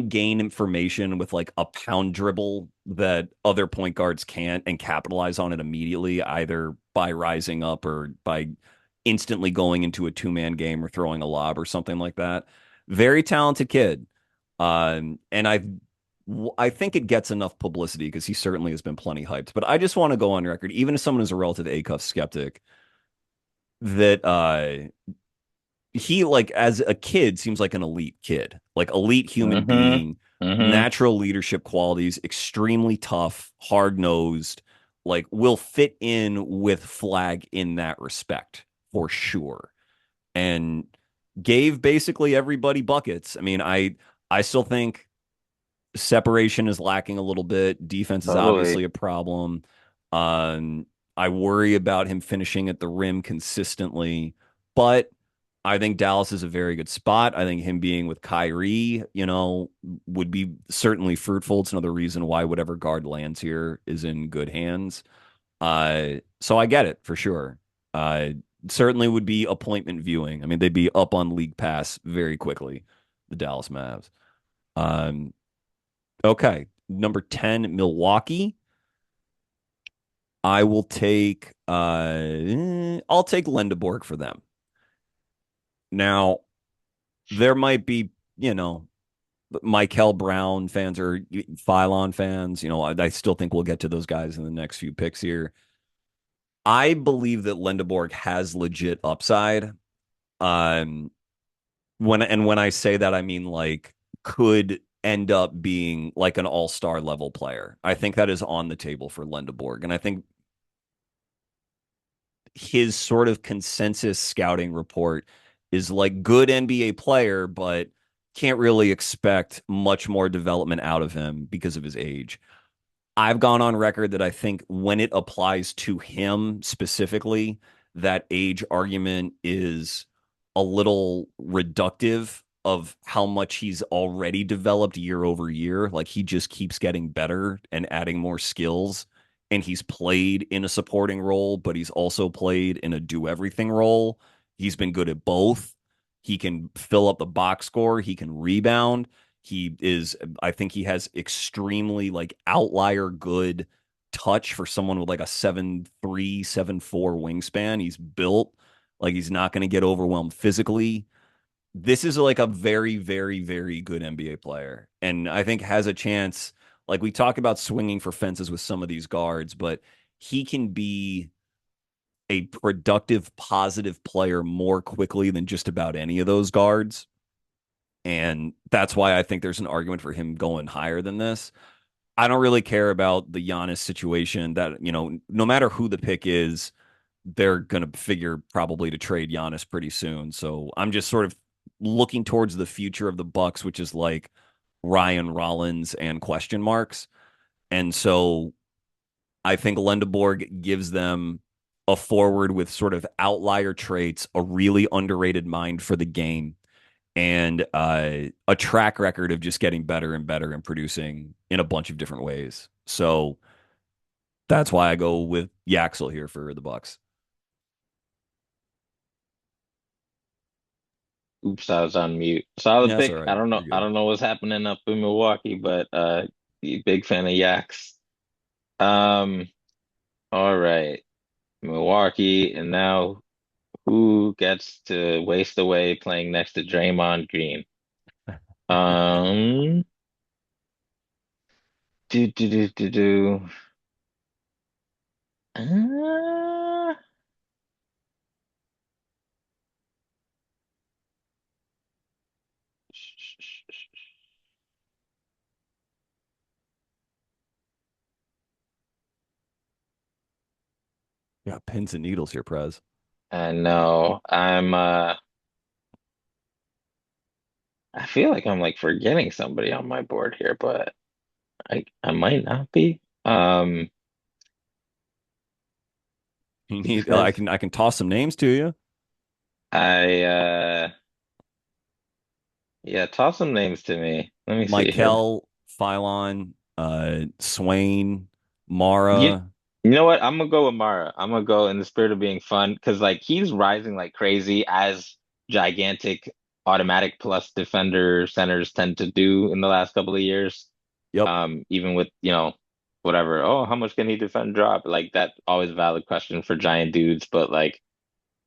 gain information with like a pound dribble that other point guards can't and capitalize on it immediately, either by rising up or by instantly going into a two-man game or throwing a lob or something like that. Very talented kid. And I think it gets enough publicity because he certainly has been plenty hyped. But I just want to go on record, even as someone who's a relative Acuff skeptic, that he like as a kid seems like an elite kid, like elite human Hmm. being, Hmm. natural leadership qualities, extremely tough, hard-nosed, like will fit in with Flag in that respect for sure. And gave basically everybody buckets. I mean, I still think separation is lacking a little bit. Defense is Totally. obviously a problem. Um, I worry about him finishing at the rim consistently, but I think Dallas is a very good spot. I think him being with Kyrie, would be certainly fruitful. It's another reason why whatever guard lands here is in good hands. So I get it for sure. Uh, Certainly would be appointment viewing. I mean, they'd be up on League Pass very quickly, the Dallas Mavs. Um, Okay. Number 10, Milwaukee. I'll take Lendeborg for them. Now, there might be, Mikel Brown fans or Phylon fans. I still think we'll get to those guys in the next few picks here. I believe that Lendeborg has legit upside. Um, when I say that, I mean like could end up being like an all-star level player. I think that is on the table for Lendeborg, and I think his sort of consensus scouting report is like good NBA player, but can't really expect much more development out of him because of his age. I've gone on record that I think when it applies to him specifically, that age argument is a little reductive of how much he's already developed year over year. Like he just keeps getting better and adding more skills. And he's played in a supporting role, but he's also played in a do everything role. He's been good at both. He can fill up the box score, he can rebound. I think he has extremely like outlier good touch for someone with like a 7'3", 7'4" wingspan. He's built like he's not going to get overwhelmed physically. This is like a very, very, very good NBA player. And I think has a chance. Like we talk about swinging for fences with some of these guards, but he can be a productive, positive player more quickly than just about any of those guards. And that's why I think there's an argument for him going higher than this. I don't really care about the Giannis situation that, no matter who the pick is, they're going to figure probably to trade Giannis pretty soon. So I'm just sort of looking towards the future of the Bucks, which is like Ryan Rollins and question marks. And so I think Lendeborg gives them a forward with sort of outlier traits, a really underrated mind for the game, and a track record of just getting better and better and producing in a bunch of different ways. So that's why I go with Yaxel here for the Bucks. Oops, I was on mute. Solid Yeah, that's all pick. I right. don't know. You're I good. don't know what's happening up in Milwaukee, but big fan of Yaks. Um, all right, Milwaukee, and now who gets to waste away playing next to Draymond Green? Um, do. Uh, Yeah, pins and needles here, Prez. I know. I feel like I'm like forgetting somebody on my board here, but I might not be. You These need guys. I can toss some names to you. I Yeah, toss some names to me. Let me see here. Mikel, Phylon, Swain, You Mara. you know what? I'm gonna go with Mara. I'm gonna go in the spirit of being fun because like he's rising like crazy as gigantic automatic plus defender centers tend to do in the last couple of years. Yep. Even with, whatever. Oh, how much can he defend drop? Like that always a valid question for giant dudes, but like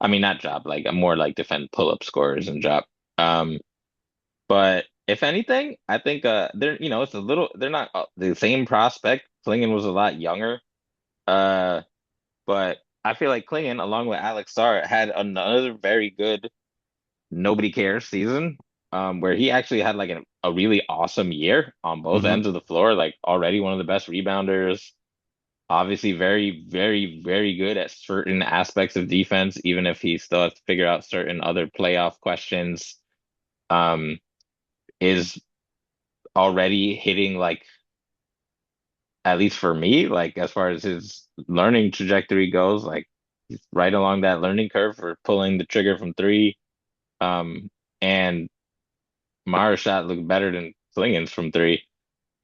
I mean, not drop, like more like defend pull-up scorers and drop. Um, but if anything, I think they're it's a little they're not the same prospect. Klingon was a lot younger. Uh, but I feel like Klingon, along with Alex Sarr, had another very good nobody cares season. Where he actually had like a really awesome year on both Hmm. ends of the floor, like already one of the best rebounders. Obviously, very, very, very good at certain aspects of defense, even if he still has to figure out certain other playoff questions. Um, is already hitting like, at least for me, like as far as his learning trajectory goes, like he's right along that learning curve for pulling the trigger from three. And Mara's shot looked better than Klingon's from three,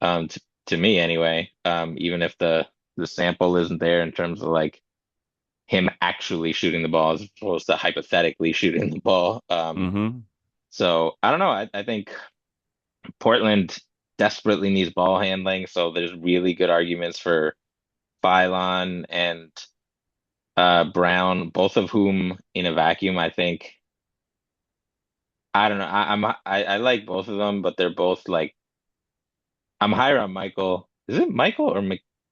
to me anyway. Even if the sample isn't there in terms of like him actually shooting the ball as opposed to hypothetically shooting the ball. Hmm. So I don't know. I think Portland desperately needs ball handling, so there's really good arguments for Phylon and Brown, both of whom in a vacuum, I think. I don't know. I like both of them, but they're both like I'm higher on Michael. Is it Michael or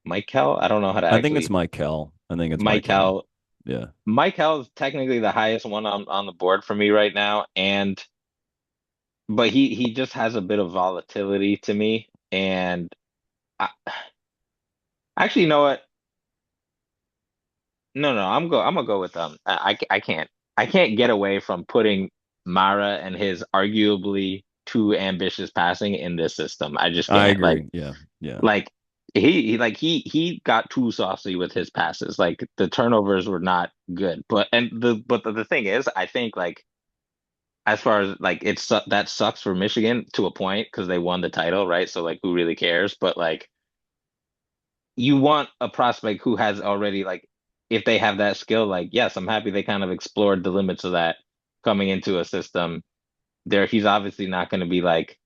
Mikel? I don't know how to I think it's actually Mikel. I think it's Mikel. Mikel. Yeah. Mikel is technically the highest one on the board for me right now, and but he just has a bit of volatility to me. And I, actually, you know what? No, I'm gonna go with I can't get away from putting Mara and his arguably too ambitious passing in this system. I just I can't. agree. Yeah. Yeah. Like he got too saucy with his passes. Like the turnovers were not good. But the thing is, I think like as far as like that sucks for Michigan to a point because they won the title, right? So like who really cares? But like you want a prospect who has already like if they have that skill, like yes, I'm happy they kind of explored the limits of that coming into a system. There, he's obviously not going to be like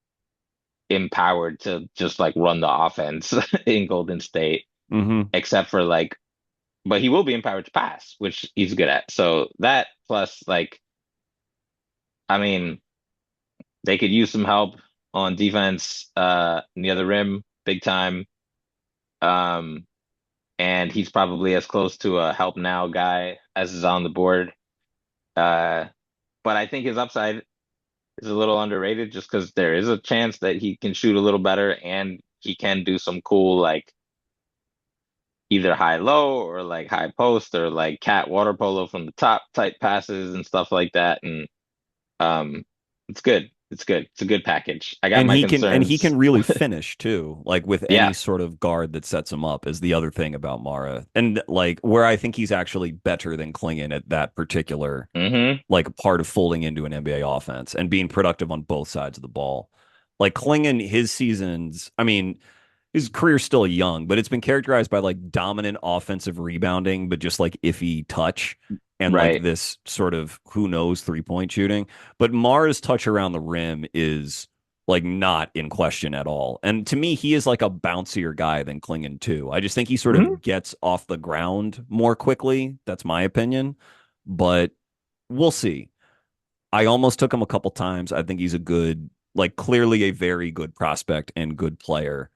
empowered to just like run the offense in Golden State, Hmm. except for like, but he will be empowered to pass, which he's good at. So that plus like, I mean, they could use some help on defense near the rim, big time. Um, and he's probably as close to a help now guy as is on the board. Uh, but I think his upside is a little underrated just because there is a chance that he can shoot a little better and he can do some cool like either high low or like high post or like cat water polo from the top type passes and stuff like that. And um, it's good. It's good. It's a good package. I got And my he concerns. can really finish too, like with any Yeah. sort of guard that sets him up is the other thing about Mara. And like where I think he's actually better than Klingon at that particular Hmm. like part of folding into an NBA offense and being productive on both sides of the ball. Like Klingon, his seasons, I mean, his career's still young, but it's been characterized by like dominant offensive rebounding, but just like iffy touch and like Right. this sort of who knows 3-point shooting. But Mara's touch around the rim is like not in question at all. And to me, he is like a bouncier guy than Klingon too. I just think he sort Hmm. of gets off the ground more quickly. That's my opinion. But we'll see. I almost took him a couple times. I think he's a good, like clearly a very good prospect and good player.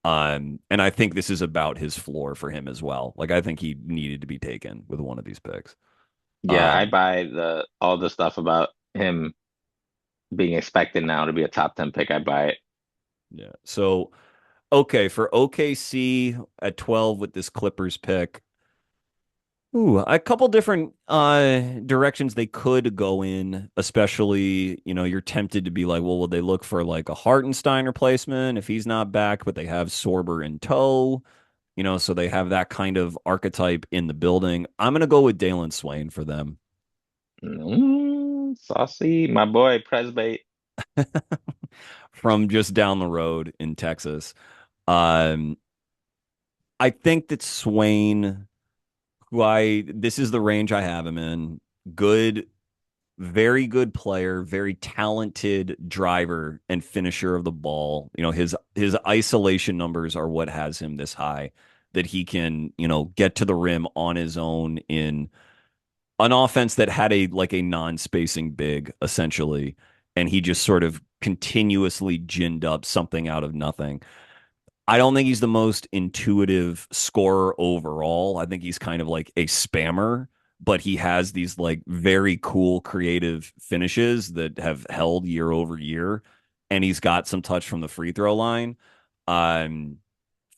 And I think this is about his floor for him as well. Like I think he needed to be taken with one of these picks. Yeah, I Um, buy the all the stuff about him being expected now to be a top 10 pick. I buy it. yeah. So okay, for OKC at 12 with this Clippers pick. Ooh, a couple different directions they could go in, especially, you're tempted to be like, well, would they look for like a Hartenstein replacement if he's not back, but they have Sorber in tow, so they have that kind of archetype in the building. I'm gonna go with Dailyn Swain for them. Saucy, my boy, Prez. From just down the road in Texas. Um, I think that Swain, this is the range I have him in. Good, very good player, very talented driver and finisher of the ball. His isolation numbers are what has him this high, that he can, get to the rim on his own in an offense that had a like a non-spacing big essentially, and he just sort of continuously ginned up something out of nothing. I don't think he's the most intuitive scorer overall. I think he's kind of like a spammer, but he has these like very cool creative finishes that have held year over year, and he's got some touch from the free throw line. Um,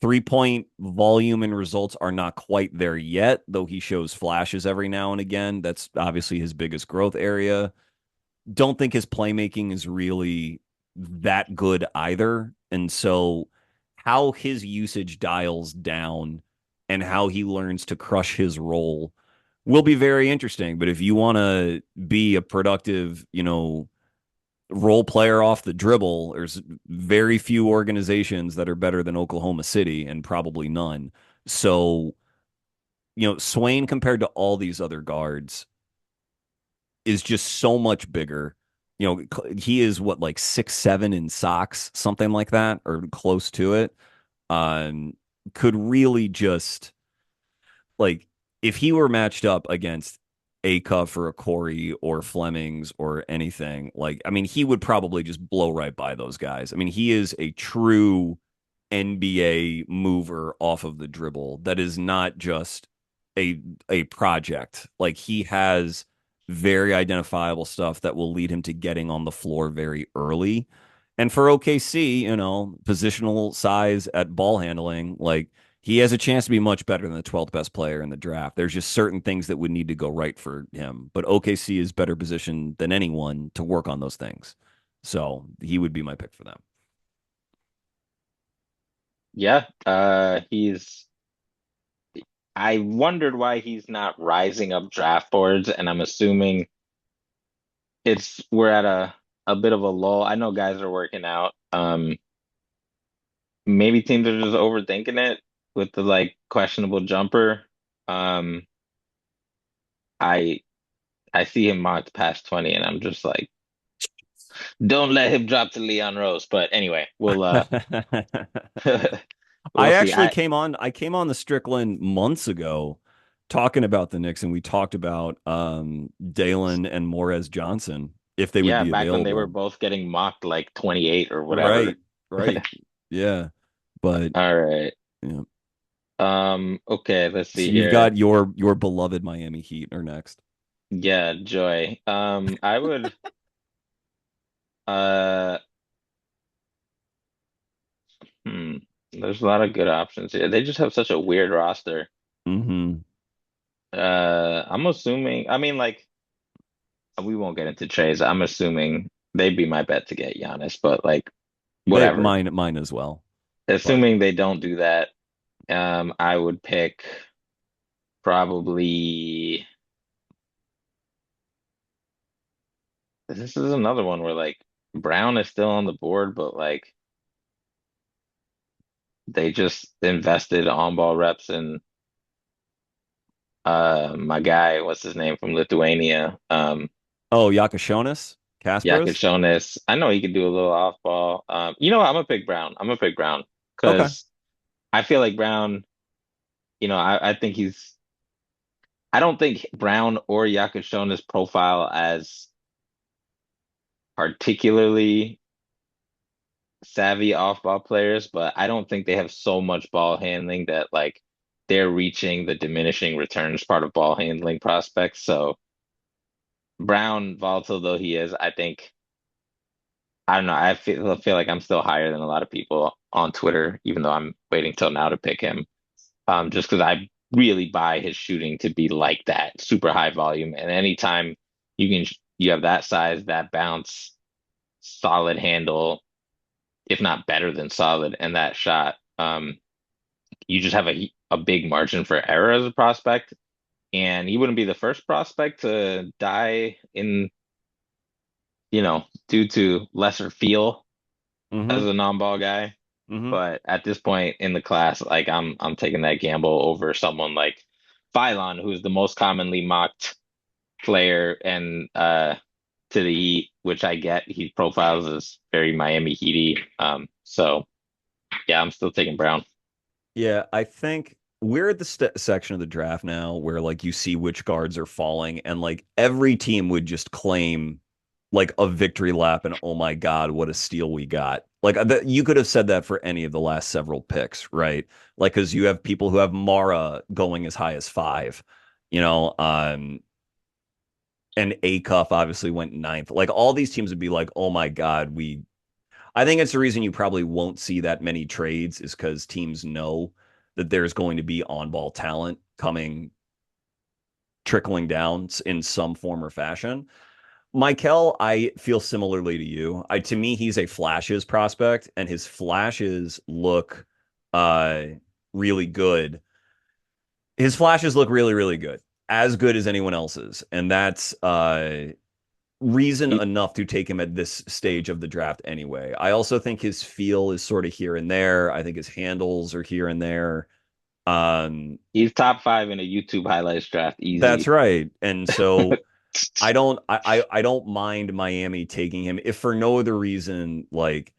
3-point volume and results are not quite there yet, though he shows flashes every now and again. That's obviously his biggest growth area. Don't think his playmaking is really that good either. And so, how his usage dials down and how he learns to crush his role will be very interesting. But if you want to be a productive, role player off the dribble, there's very few organizations that are better than Oklahoma City and probably none. So, Swain compared to all these other guards is just so much bigger. He is what, like 6'7" in socks, something like that, or close to it. Um, could really just like if he were matched up against Acuff or Okorie or Flemings or anything, like I mean, he would probably just blow right by those guys. I mean, he is a true NBA mover off of the dribble that is not just a project. Like he has very identifiable stuff that will lead him to getting on the floor very early. And for OKC, positional size at ball handling, like he has a chance to be much better than the 12th best player in the draft. There's just certain things that would need to go right for him. But OKC is better positioned than anyone to work on those things. So he would be my pick for them. Yeah, I wondered why he's not rising up draft boards, and I'm assuming we're at a bit of a lull. I know guys are working out. Maybe teams are just overthinking it with the like questionable jumper. Um, I I see him mocked past 20, and I'm just like, don't let him drop to Leon Rose. But anyway, we'll I see. actually came on the Strickland months ago talking about the Knicks, and we talked about Dailyn and Morez Johnson if they would Yeah, be back when they were available. both getting mocked like 28 or whatever. Right, right. Yeah. But All right. yeah. Okay, let's So see you've here. got your beloved Miami Heat are next. Yeah, Joy. I would uh hmm, there's a lot of good options here. They just have such a weird roster. Hmm. I'm assuming, I mean, like, we won't get into trades. I'm assuming they'd be my bet to get Giannis, but like, They whatever. mine as well. But Assuming they don't do that, I would pick probably this is another one where like Brown is still on the board, but like they just invested on ball reps in my guy, what's his name from Lithuania? oh, Yakashonis, Kasparas. Yakushonis. I know he could do a little off ball. You know what? I'm gonna pick Brown. I'm gonna pick Brown Okay. because I feel like Brown, I think I don't think Brown or Yakushonis profile as particularly savvy off-ball players, but I don't think they have so much ball handling that like they're reaching the diminishing returns part of ball handling prospects. So Brown, volatile though he is, I think I don't know. I feel like I'm still higher than a lot of people on Twitter, even though I'm waiting till now to pick him. Just because I really buy his shooting to be like that, super high volume, and anytime you have that size, that bounce, solid handle, if not better than solid, and that shot, you just have a big margin for error as a prospect. And he wouldn't be the first prospect to die in, due to lesser feel as Hmm. a non-ball guy. Hmm. But at this point in the class, like I'm taking that gamble over someone like Phylon, who's the most commonly mocked player and to the Heat, which I get. He profiles as very Miami Heaty. So yeah, I'm still taking Brown. Yeah, I think. we're at the section of the draft now where like you see which guards are falling, and like every team would just claim like a victory lap and oh my God, what a steal we got. Like you could have said that for any of the last several picks, right? Like because you have people who have Mara going as high as 5, you know, and Acuff obviously went ninth. Like all these teams would be like, oh my God, we I think it's the reason you probably won't see that many trades is because teams know that there's going to be on ball talent coming trickling down in some form or fashion. Mikel, I feel similarly to you. To me, he's a flashes prospect, and his flashes look uh really good. His flashes look really, really as good as anyone else's. And that's reason He, enough to take him at this stage of the draft anyway. I also think his feel is sort of here and there. I think his handles are here and there. Um, he's top five in a YouTube highlights draft, that's easy. right. And so I don't mind Miami taking him if for no other reason like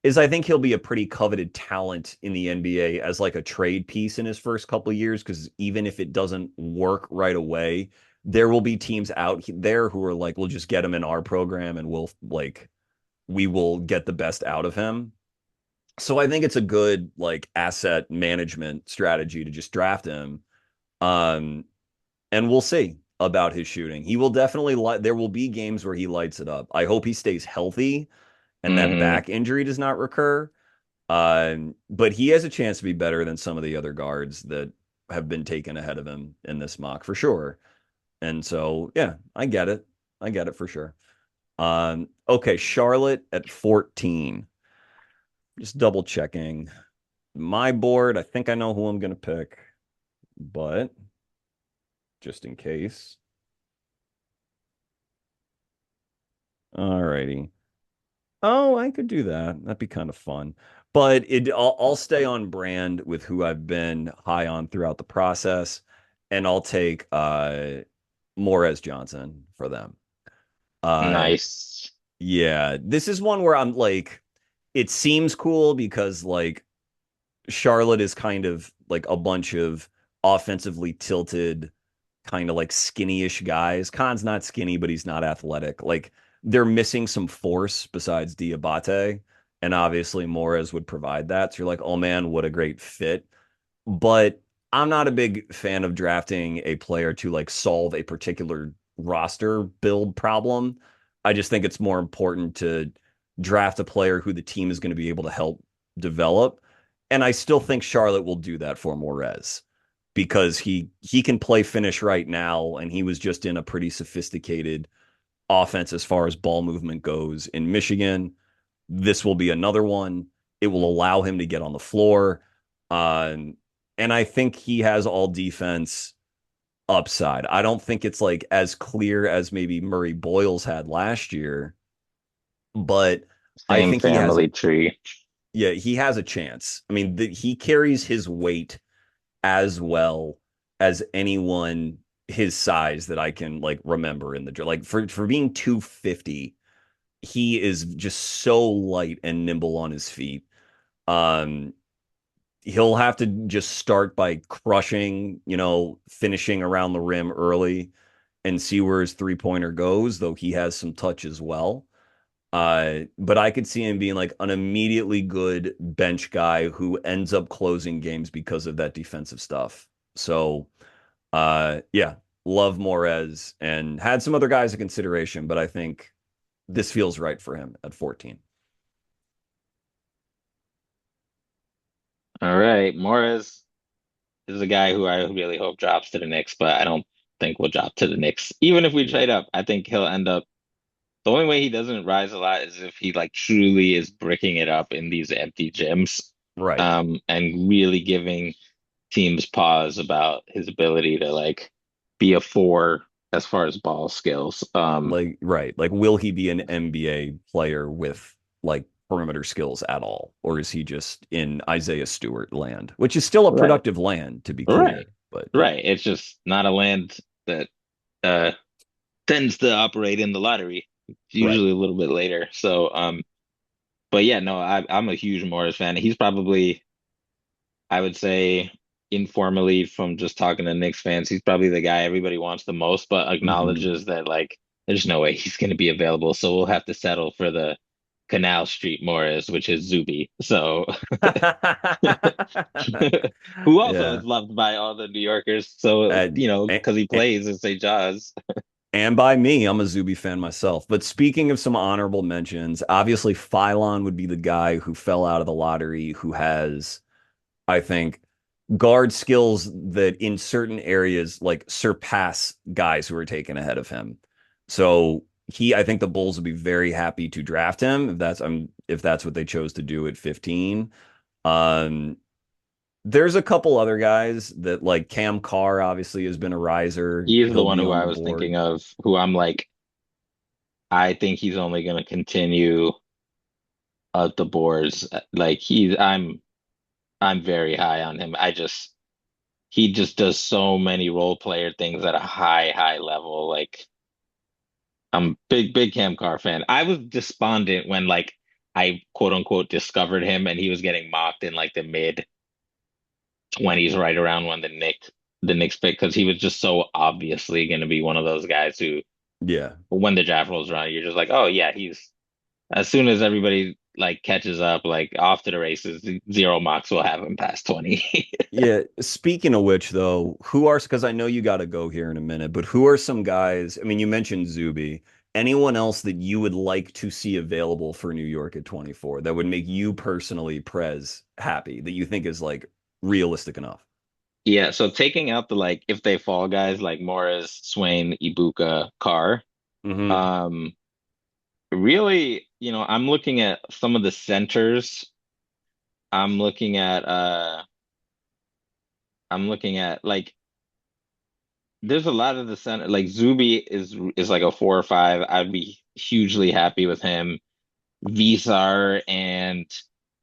is I think he'll be a pretty coveted talent in the NBA as like a trade piece in his first couple of years because even if it doesn't work right away, there will be teams out there who are like, we'll just get him in our program and we will get the best out of him. So I think it's a good like asset management strategy to just draft him. Um, and we'll see about his shooting. He will definitely there will be games where he lights it up. I hope he stays healthy and that Hmm. back injury does not recur. But he has a chance to be better than some of the other guards that have been taken ahead of him in this mock for sure. And so, yeah, I get it. I get it for sure. Okay, Charlotte at 14. Just double checking my board. I think I know who I'm going to pick, but just in case. All righty. Oh, I could do that. That'd be kind of fun. But I'll stay on brand with who I've been high on throughout the process, and I'll take Morez Johnson for them. Uh, Nice. yeah, this is one where I'm like, it seems cool because like Charlotte is kind of like a bunch of offensively tilted, kind of like skinny-ish guys. Khan's not skinny, but he's not athletic. Like they're missing some force besides Diabate, and obviously Morez would provide that. So you're like, oh man, what a great fit. But I'm not a big fan of drafting a player to like solve a particular roster build problem. I just think it's more important to draft a player who the team is going to be able to help develop. And I still think Charlotte will do that for Morez because he can play finish right now, and he was just in a pretty sophisticated offense as far as ball movement goes in Michigan. This will be another one. It will allow him to get on the floor. Um, and I think he has all defense upside. I don't think it's like as clear as maybe Murray Boyles had last year, but I Same think he has a family tree. yeah, he has a chance. I mean, he carries his weight as well as anyone his size that I can like remember in the like for being 250, he is just so light and nimble on his feet. Um, he'll have to just start by crushing, finishing around the rim early and see where his three-pointer goes, though he has some touch as well. But I could see him being like an immediately good bench guy who ends up closing games because of that defensive stuff. So, yeah, love Morez and had some other guys in consideration, but I think this feels right for him at 14. All right. Morez is a guy who I really hope drops to the Knicks, but I don't think will drop to the Knicks. Even if we trade up, I think he'll end up. The only way he doesn't rise a lot is if he like truly is bricking it up in these empty gyms, Right. and really giving teams pause about his ability to like be a four as far as ball skills. Like, right. Like, will he be an NBA player with like perimeter skills at all? Or is he just in Isaiah Stewart land, which is still a Right, productive land, to be clear? right, But yeah, right. It's just not a land that uh tends to operate in the lottery. It's right. usually a little bit later. So, but yeah, no, I'm a huge Morris fan. He's probably, I would say, informally from just talking to Knicks fans, he's probably the guy everybody wants the most, but Hmm. acknowledges that like there's no way he's going to be available. So we'll have to settle for the Canal Street Morris, which is Zuby. So who also Yeah. is loved by all the New Yorkers. So, Uh, because he plays in St. John's. And by me, I'm a Zuby fan myself. But speaking of some honorable mentions, obviously Phylon would be the guy who fell out of the lottery, who has, I think, guard skills that in certain areas like surpass guys who are taken ahead of him. So I think the Bulls would be very happy to draft him if that's what they chose to do at 15. Um, there's a couple other guys that like Cam Carr obviously has been a riser. He is the He'll one be who on I the was thinking board. of, who I'm like, I think he's only going to continue up the boards. Like I'm very high on him. He just does so many role player things at a high level. Like I'm big Cam Carr fan. I was despondent when like I quote unquote discovered him and he was getting mocked in like the mid 20s, right around when the Knicks pick, because he was just so obviously going to be one of those guys who, Yeah. when the draft rolls around, you're just like, oh yeah, he's, as soon as everybody like catches up, like off to the races, zero mocks will have him past 20. Yeah. Speaking of which, though, who are, because I know you got to go here in a minute, but who are some guys? I mean, you mentioned Zuby. Anyone else that you would like to see available for New York at 24 that would make you personally, Prez, happy that you think is like realistic enough? Yeah, so taking out the like if they fall guys like Morez, Swain, Ebuka, Carr, Hmm. um, really, I'm looking at some of the centers. I'm looking at like there's a lot of the center, like Zuby is like a 4 or 5. I'd be hugely happy with him. Visar and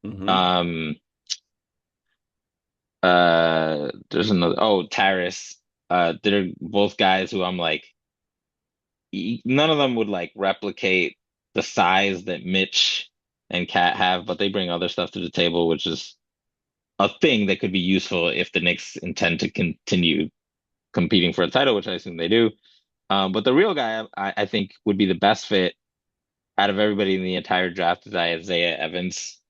Hmm. um there's another, oh, Taris. They're both guys who I'm like, none of them would like replicate the size that Mitch and Cat have, but they bring other stuff to the table, which is a thing that could be useful if the Knicks intend to continue competing for a title, which I assume they do. But the real guy I think would be the best fit out of everybody in the entire draft is Isaiah Evans.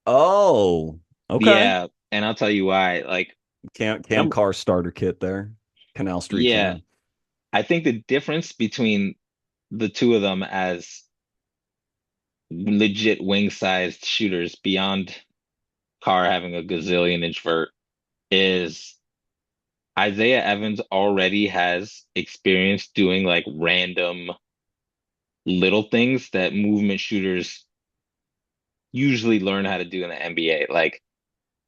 Oh, okay. Yeah, and I'll tell you why. Like, Cam number, Carr starter kit there. Canal Street yeah, Cam. I think the difference between the two of them as legit wing-sized shooters beyond Carr having a gazillion inch vert is Isaiah Evans already has experience doing like random little things that movement shooters usually learn how to do in the NBA. Like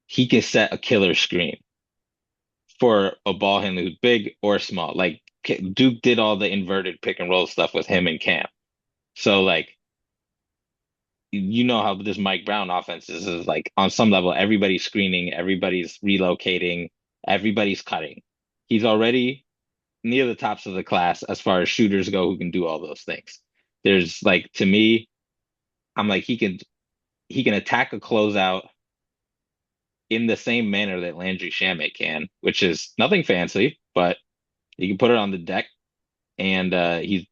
he can set a killer screen for a ball handler who's big or small. Like Duke did all the inverted pick and roll stuff with him in camp. So like you know how this Mike Brown offense is like on some level, everybody's screening, everybody's relocating, everybody's cutting. He's already near the tops of the class as far as shooters go who can do all those things. There's like, to me, I'm like he can attack a closeout in the same manner that Landry Shamet can, which is nothing fancy, but he can put it on the deck, and he's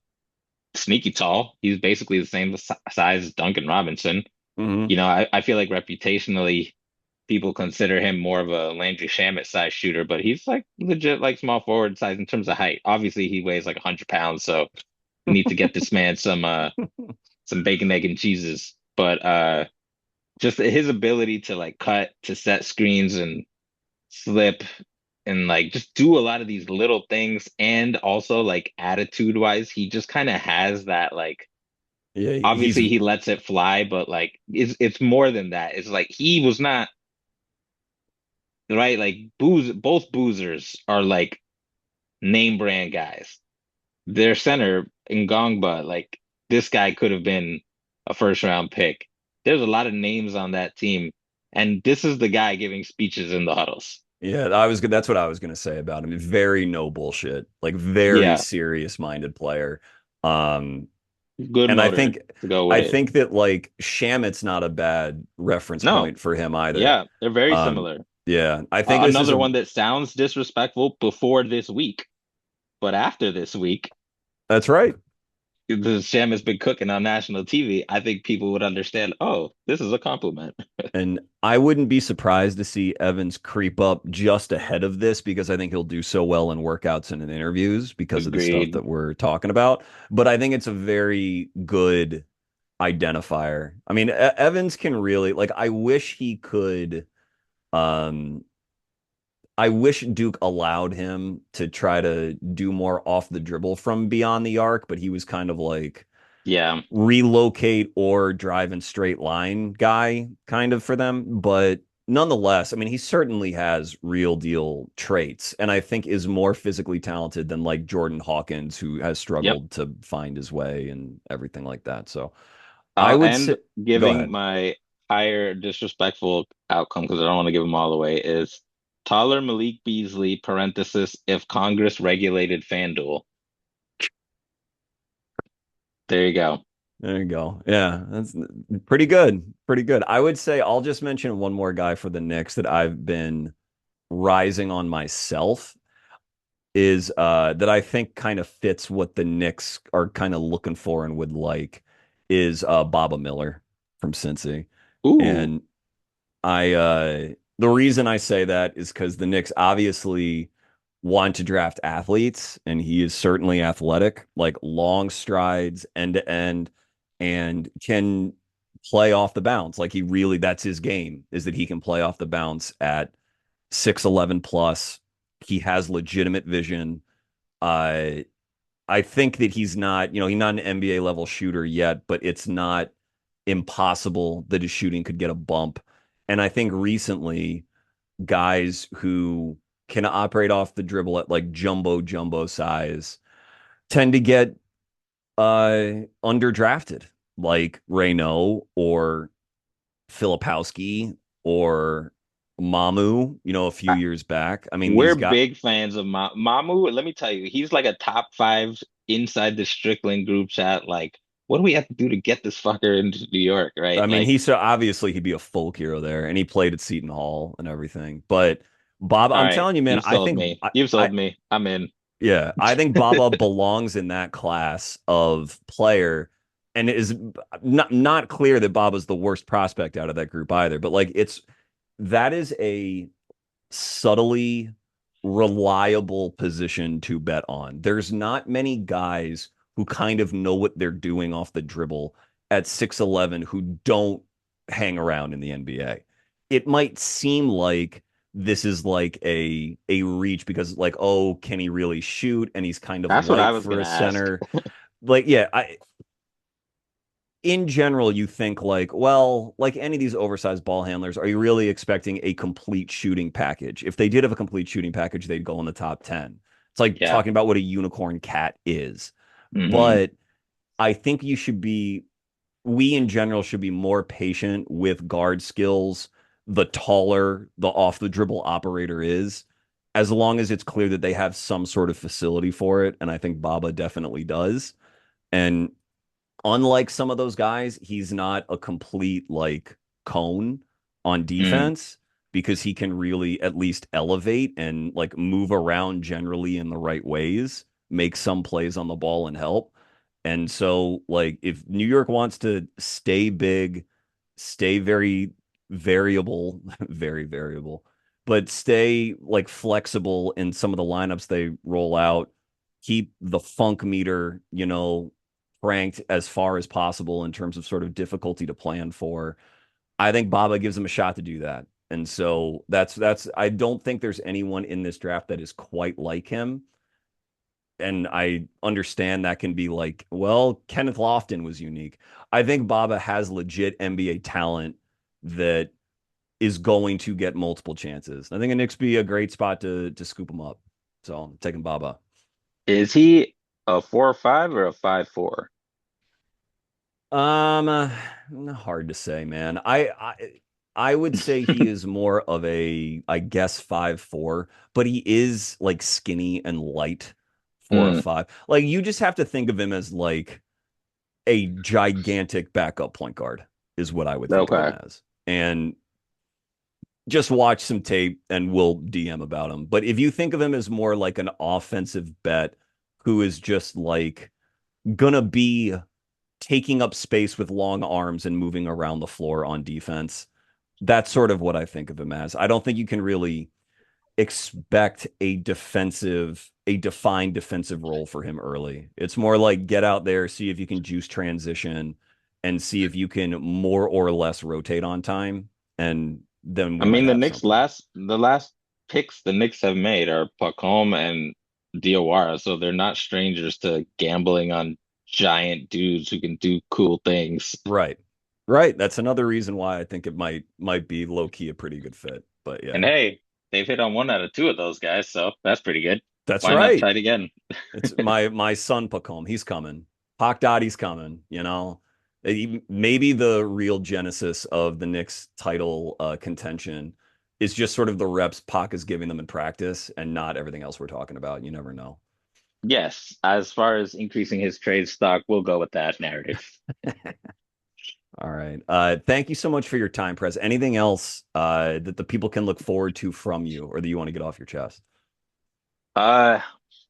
sneaky tall. He's basically the same size as Duncan Robinson. Hmm. I feel like reputationally people consider him more of a Landry Shamet size shooter, but he's like legit like small forward size in terms of height. Obviously, he weighs like 100 pounds, so you need to get this man some bacon, egg, and cheeses. But just his ability to like cut, to set screens and slip and like just do a lot of these little things, and also like attitude wise, he just kind of has that like, Yeah, he's obviously he lets it fly, but like it's more than that. It's like he was not right. Like both boozers are like name brand guys. Their center Ngongba, like this guy could have been a first round pick. There's a lot of names on that team, and this is the guy giving speeches in the huddles. Yeah, I was good. That's what I was gonna say about him. Very no bullshit, like very Yeah, serious minded player. Um, good and I motor think to go with I it. think that like Shamit's not a bad reference No, point for him either. yeah, they're very Um, similar. Yeah, I think this is Another a one that sounds disrespectful before this week, but after this week, that's right. the Sham has been cooking on national TV. I think people would understand. Oh, this is a compliment. And I wouldn't be surprised to see Evans creep up just ahead of this because I think he'll do so well in workouts and in interviews because of the stuff Agreed. that we're talking about. But I think it's a very good identifier. I mean, Evans can really like I wish he could um I wish Duke allowed him to try to do more off the dribble from beyond the arc, but he was kind of like Yeah. relocate or drive in straight line guy kind of for them. But nonetheless, I mean, he certainly has real deal traits and I think is more physically talented than like Jordan Hawkins, who has Yep. struggled to find his way and everything like that. So I I'll would end say, go giving ahead. my higher disrespectful outcome because I don't want to give them all away is taller Malik Beasley, parenthesis, if Congress regulated FanDuel. There you go. There you go. Yeah, that's pretty good. Pretty good. I would say I'll just mention one more guy for the Knicks that I've been rising on myself is that I think kind of fits what the Knicks are kind of looking for and would like is Baba Miller from Cincy. Ooh. And the reason I say that is because the Knicks obviously want to draft athletes, and he is certainly athletic, like long strides, end to end, and can play off the bounce. Like he really, that's his game, is that he can play off the bounce at 6'11 plus. He has legitimate vision. Uh, I think that he's not, he's not an NBA level shooter yet, but it's not impossible that his shooting could get a bump. And I think recently, guys who can operate off the dribble at like jumbo size tend to get underdrafted, like Reynaud or Filipowski or Mamu, a few I- years back. I mean, We're these guys, big fans of Mamu. Let me tell you, he's like a top five inside the Strickland group chat. Like, what do we have to do to get this fucker into New York, right? I mean, Like, he's so obviously he'd be a folk hero there, and he played at Seton Hall and everything. But Bob, all I'm right, telling you, man, you've sold me. You've I sold me. I'm in. yeah, I think Baba belongs in that class of player, and it is not clear that Baba's the worst prospect out of that group either. But like, that is a subtly reliable position to bet on. There's not many guys who kind of know what they're doing off the dribble at 6'11 who don't hang around in the NBA. It might seem like this is like a reach because like, oh, can he really shoot? And he's kind of That's what I light was for gonna a ask. center. Like, yeah, I in general, you think like, well, like any of these oversized ball handlers, are you really expecting a complete shooting package? If they did have a complete shooting package, they'd go in the top 10. It's like Yeah. talking about what a unicorn cat is. Hmm. But I think we in general should be more patient with guard skills the taller the off the dribble operator is, as long as it's clear that they have some sort of facility for it. And I think Baba definitely does. And unlike some of those guys, he's not a complete like cone on Mm. defense because he can really at least elevate and like move around generally in the right ways, make some plays on the ball and help. And so, like, if New York wants to stay big, stay very variable, very variable, but stay like flexible in some of the lineups they roll out, keep the funk meter, ranked as far as possible in terms of sort of difficulty to plan for. I think Baba gives him a shot to do that. And so that's I don't think there's anyone in this draft that is quite like him. And I understand that can be like, well, Kenneth Lofton was unique. I think Baba has legit NBA talent that is going to get multiple chances. I think a Knicks be a great spot to scoop him up. So I'm taking Baba. Is he a 4 or 5 or a 5'4"? Um, hard to say, man. I would say he is more of a, I guess, 5'4", but he is like skinny and light for a Mm. five. Like you just have to think of him as like a gigantic backup point guard is what I would think of him Okay. as. And just watch some tape and we'll DM about him. But if you think of him as more like an offensive bet who is just like gonna be taking up space with long arms and moving around the floor on defense, that's sort of what I think of him as. I don't think you can really expect a defined defensive role for him early. It's more like get out there, see if you can juice transition and see if you can more or less rotate on time, and then I we might mean, have something. the last picks the Knicks have made are Pacom and Diawara, so they're not strangers to gambling on giant dudes who can do cool things. Right. Right. That's another reason why I think it might be low key a pretty good fit. But And yeah. hey, they've hit on one out of two of those guys, so that's pretty good. That's Why not right. try it again? It's my son Pacom. He's coming. Hawk Dottie's coming. Maybe the real genesis of the Knicks title contention is just sort of the reps Pac is giving them in practice, and not everything else we're talking about. You never know. Yes, as far as increasing his trade stock, we'll go with that narrative. All right. Thank you so much for your time, Prez. Anything else that the people can look forward to from you, or that you want to get off your chest? Uh,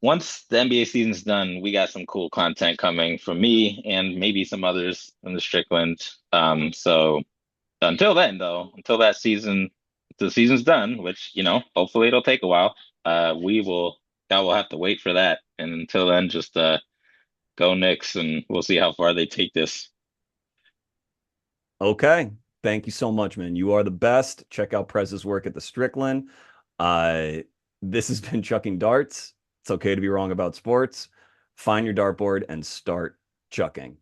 Once the NBA season's done, we got some cool content coming from me and maybe some others in the Strickland. So until then, though, until the season's done, which, hopefully it'll take a while, I will have to wait for that. And until then, just go Knicks and we'll see how far they take this. Okay. Thank you so much, man. You are the best. Check out Prez's work at the Strickland. Uh, this has been Chucking Darts. It's okay to be wrong about sports. Find your dartboard and start chucking.